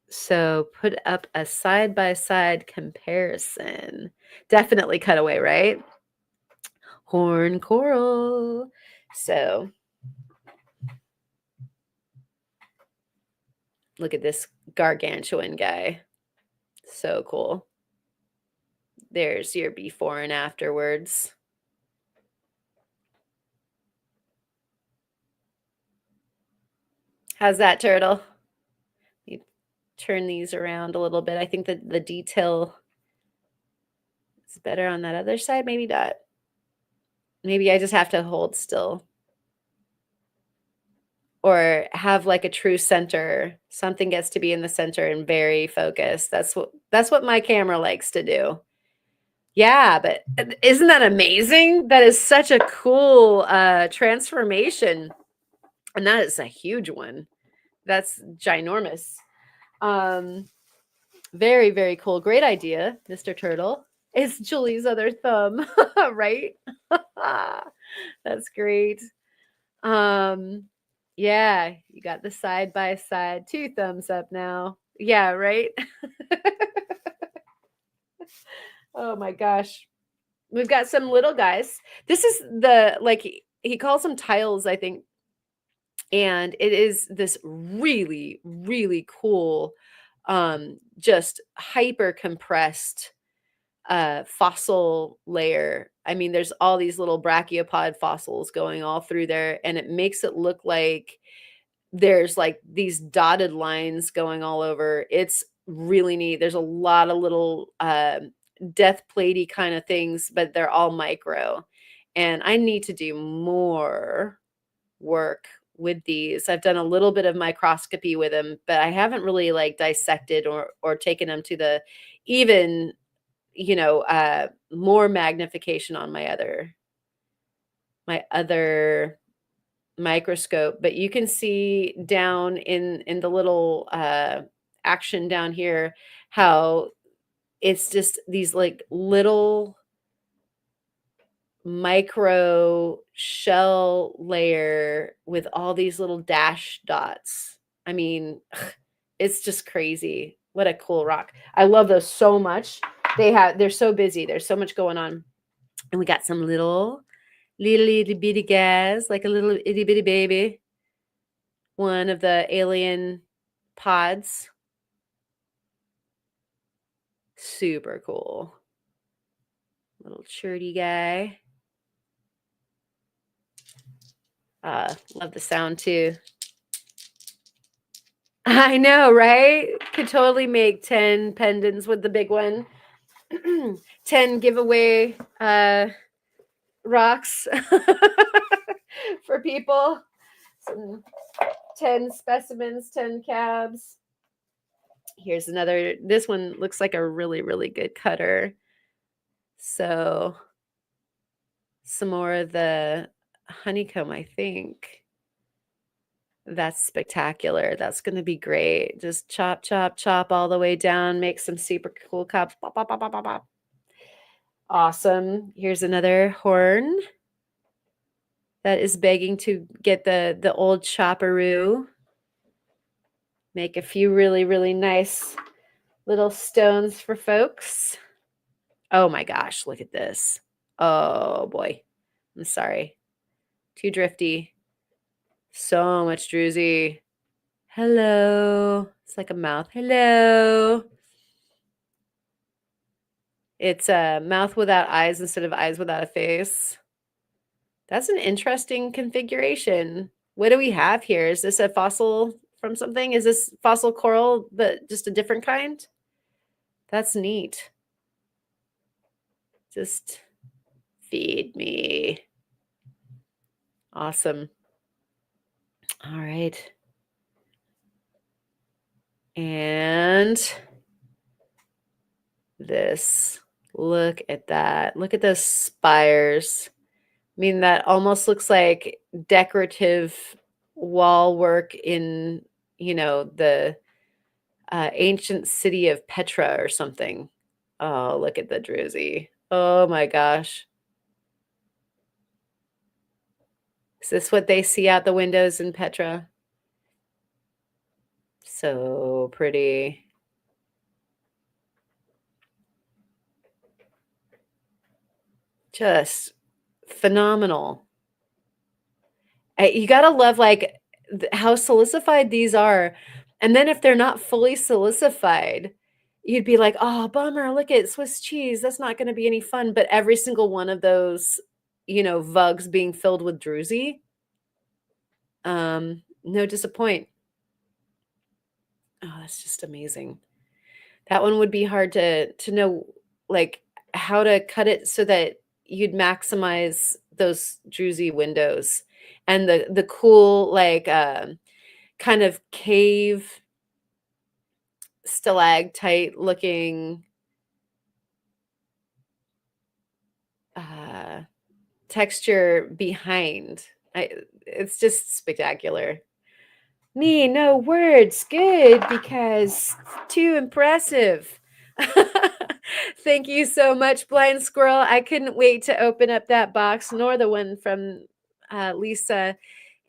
so put up a side-by-side comparison. Definitely cutaway, right? Horn coral. So look at this gargantuan guy. So cool. There's your before and afterwards. How's that, turtle? You turn these around a little bit. I think that the detail is better on that other side. Maybe not. Maybe I just have to hold still. Or have like a true center. Something gets to be in the center and very focused. That's what my camera likes to do. Yeah, but isn't that amazing? That is such a cool transformation. And that is a huge one. That's ginormous. Very, very cool. Great idea, Mr. Turtle. It's Julie's other thumb, right? That's great. Yeah, you got the side by side, 2 thumbs up now. Yeah, right? Oh my gosh. We've got some little guys. This is the like he calls them tiles, I think. And it is this really, really cool, just hyper compressed fossil layer. I mean, there's all these little brachiopod fossils going all through there, and it makes it look like there's like these dotted lines going all over. It's really neat. There's a lot of little death platey kind of things, but they're all micro. And I need to do more work with these. I've done a little bit of microscopy with them, but I haven't really like dissected or taken them to the even, more magnification on my other microscope. But you can see down in the little action down here how it's just these like little micro shell layer with all these little dash dots. I mean, it's just crazy. What a cool rock. I love those so much. They're so busy. There's so much going on. And we got some little itty bitty guys, like a little itty bitty baby. One of the alien pods. Super cool. Little churty guy. Love the sound too. I know, right? Could totally make 10 pendants with the big one. 10 giveaway rocks for people. Some 10 specimens, 10 cabs. Here's another. This one looks like a really, really good cutter. So some more of the honeycomb, I think. That's spectacular. That's going to be great. Just chop, chop, chop all the way down. Make some super cool cups. Pop, pop, pop, pop, pop, pop. Awesome. Here's another horn that is begging to get the old chopperoo. Make a few really, really nice little stones for folks. Oh my gosh, look at this. Oh boy. I'm sorry. Too drifty. So much druzy. Hello. It's like a mouth. Hello. It's a mouth without eyes instead of eyes without a face. That's an interesting configuration. What do we have here? Is this a fossil from something? Is this fossil coral, but just a different kind? That's neat. Just feed me. Awesome. All right. And this. Look at that. Look at those spires. I mean, that almost looks like decorative wall work in, the ancient city of Petra or something. Oh, look at the druzy. Oh my gosh. Is this what they see out the windows in Petra? So pretty. Just phenomenal. You gotta love like how silicified these are. And then if they're not fully silicified, you'd be like, oh, bummer, look at Swiss cheese. That's not going to be any fun. But every single one of those, vugs being filled with druzy, no disappoint. Oh, that's just amazing. That one would be hard to know like how to cut it so that you'd maximize those druzy windows and the cool like kind of cave stalactite looking uh texture behind. It's just spectacular. Me, no words. Good, because too impressive. Thank you so much, Blind Squirrel. I couldn't wait to open up that box, nor the one from Lisa.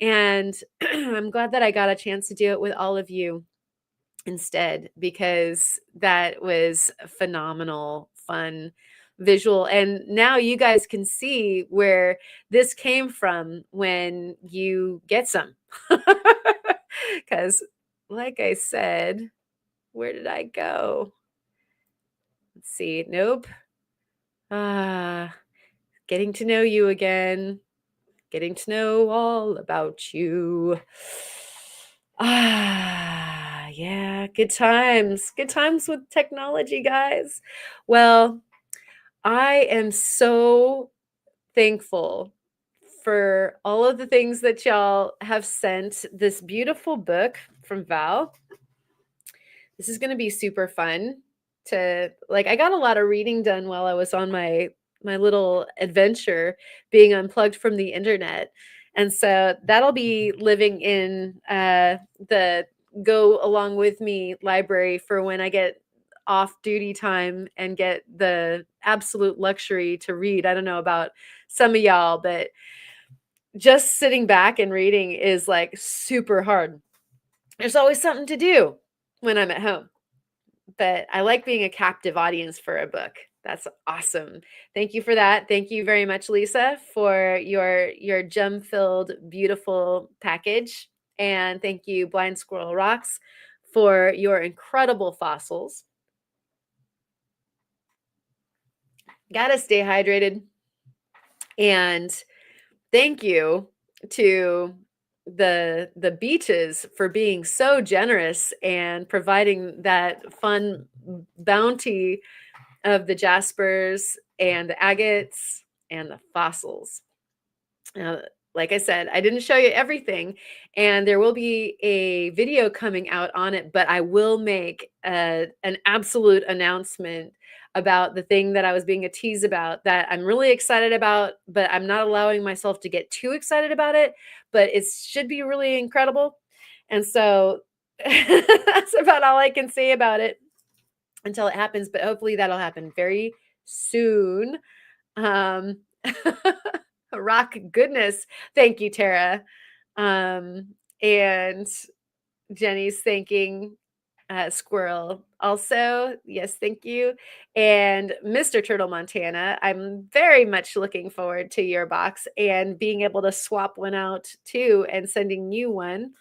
And I'm glad that I got a chance to do it with all of you instead, because that was phenomenal, fun visual. And now you guys can see where this came from when you get some. Because, like I said, where did I go? Let's see. Nope. Getting to know you again. Getting to know all about you. Yeah, good times. Good times with technology, guys. Well, I am so thankful for all of the things that y'all have sent. This beautiful book from Val. This is going to be super fun to like. I got a lot of reading done while I was on my little adventure being unplugged from the internet. And so that'll be living in the go along with me library for when I get off duty time and get the absolute luxury to read. I don't know about some of y'all, but just sitting back and reading is like super hard. There's always something to do when I'm at home, but I like being a captive audience for a book. That's awesome. Thank you for that. Thank you very much, Lisa, for your gem-filled, beautiful package. And thank you, Blind Squirrel Rocks, for your incredible fossils. Gotta stay hydrated. And thank you to the beaches for being so generous and providing that fun bounty of the jaspers and the agates and the fossils. Like I said, I didn't show you everything, and there will be a video coming out on it, but I will make an absolute announcement about the thing that I was being a tease about that I'm really excited about, but I'm not allowing myself to get too excited about it, but it should be really incredible. And so that's about all I can say about it until it happens, but hopefully that'll happen very soon. Um, rock goodness. Thank you, Tara. And Jenny's thanking Squirrel also. Yes, thank you. And Mr. Turtle Montana, I'm very much looking forward to your box and being able to swap one out too and sending you one.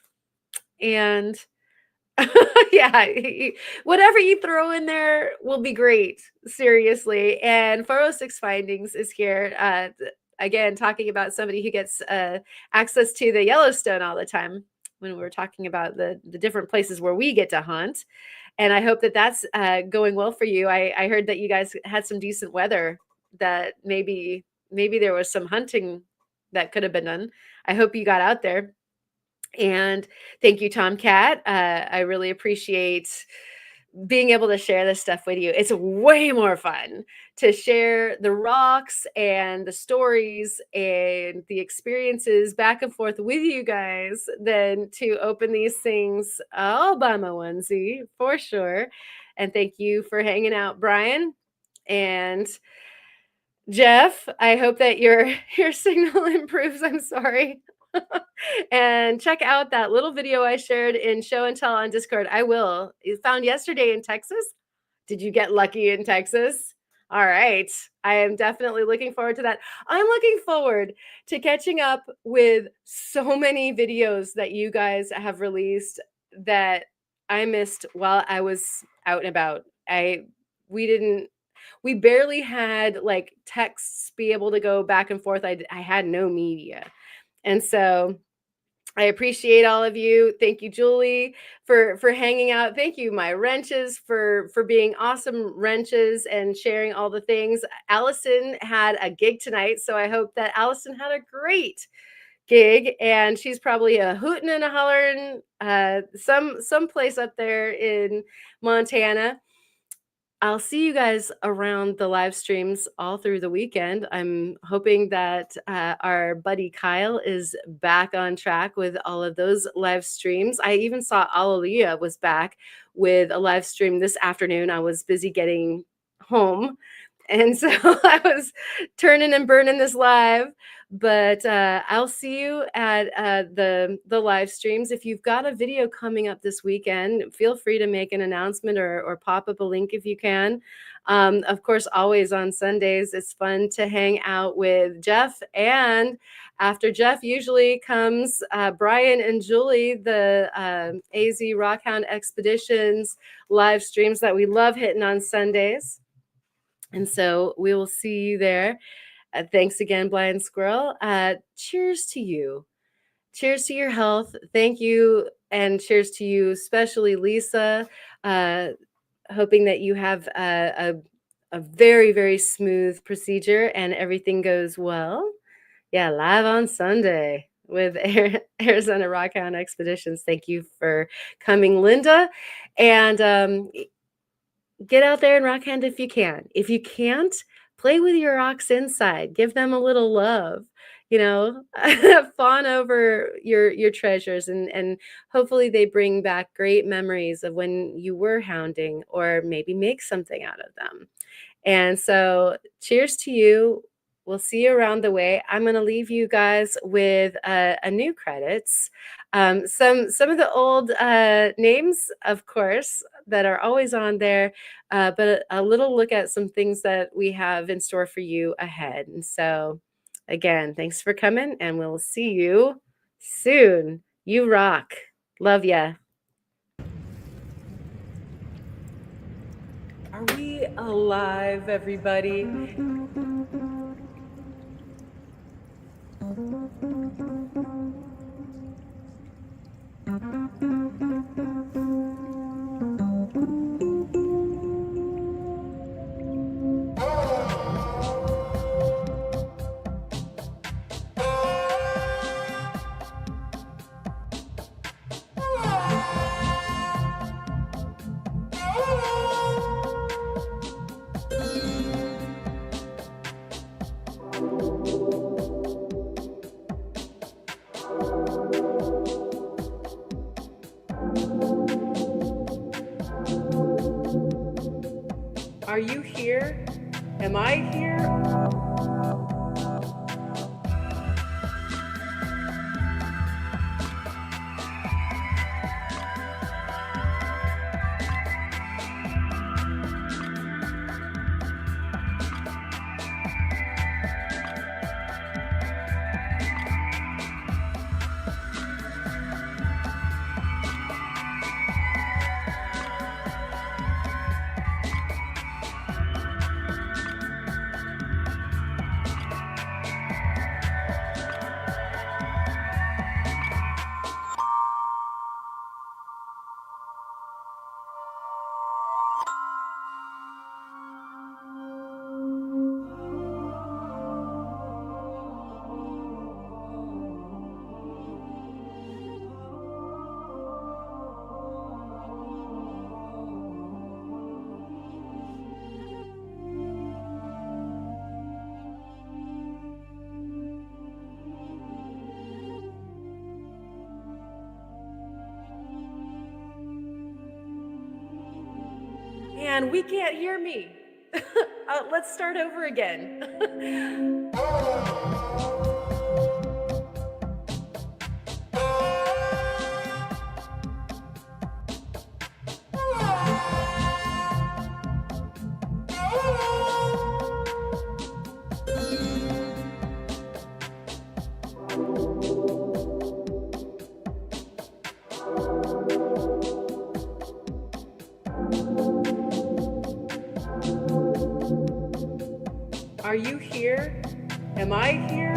And yeah, whatever you throw in there will be great. Seriously. And 406 Findings is here. Again, talking about somebody who gets access to the Yellowstone all the time when we were talking about the different places where we get to hunt. And I hope that that's going well for you. I heard that you guys had some decent weather, that maybe there was some hunting that could have been done. I hope you got out there. And thank you, Tomcat. I really appreciate being able to share this stuff with you. It's way more fun to share the rocks and the stories and the experiences back and forth with you guys than to open these things all by my onesie, for sure. And thank you for hanging out, Brian. And Jeff, I hope that your signal improves. I'm sorry. And check out that little video I shared in Show and Tell on Discord. I will. You found yesterday in Texas. Did you get lucky in Texas? All right. I am definitely looking forward to that. I'm looking forward to catching up with so many videos that you guys have released that I missed while I was out and about. We barely had like texts be able to go back and forth. I had no media. And so I appreciate all of you. Thank you, Julie, for hanging out. Thank you, my wrenches, for being awesome wrenches and sharing all the things. Allison had a gig tonight, so I hope that Allison had a great gig, and she's probably a hooting and a hollering some place up there in Montana. I'll see you guys around the live streams all through the weekend. I'm hoping that our buddy Kyle is back on track with all of those live streams. I even saw Alalia was back with a live stream this afternoon. I was busy getting home, and so I was turning and burning this live. But I'll see you at the live streams. If you've got a video coming up this weekend, feel free to make an announcement or pop up a link if you can. Of course, always on Sundays, it's fun to hang out with Jeff. And after Jeff usually comes Brian and Julie, the AZ Rockhound Expeditions live streams that we love hitting on Sundays. And so we will see you there. Thanks again, Blind Squirrel. Cheers to you. Cheers to your health. Thank you. And cheers to you, especially Lisa. Hoping that you have a very, very smooth procedure and everything goes well. Yeah, live on Sunday with Arizona Rockhound Expeditions. Thank you for coming, Linda. And get out there and rock hand if you can. If you can't, play with your rocks inside. Give them a little love. Fawn over your treasures, and hopefully they bring back great memories of when you were hounding, or maybe make something out of them. And so cheers to you. We'll see you around the way. I'm going to leave you guys with a new credits. Some of the old names, of course, that are always on there, but a little look at some things that we have in store for you ahead. And so, again, thanks for coming, and we'll see you soon. You rock. Love ya. Are we alive, everybody? Are you here? Am I here? And we can't hear me. Let's start over again. Are you here? Am I here?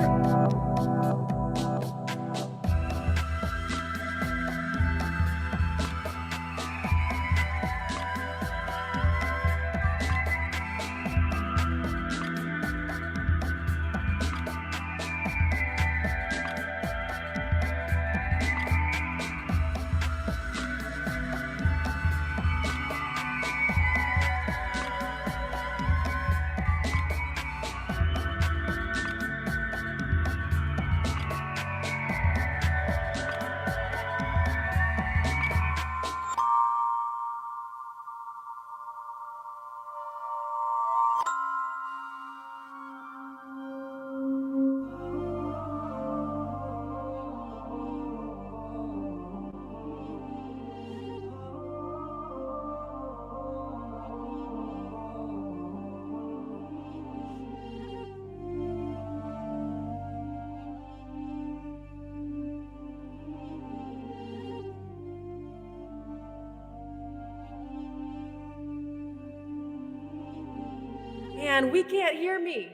And we can't hear me.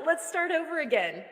Let's start over again.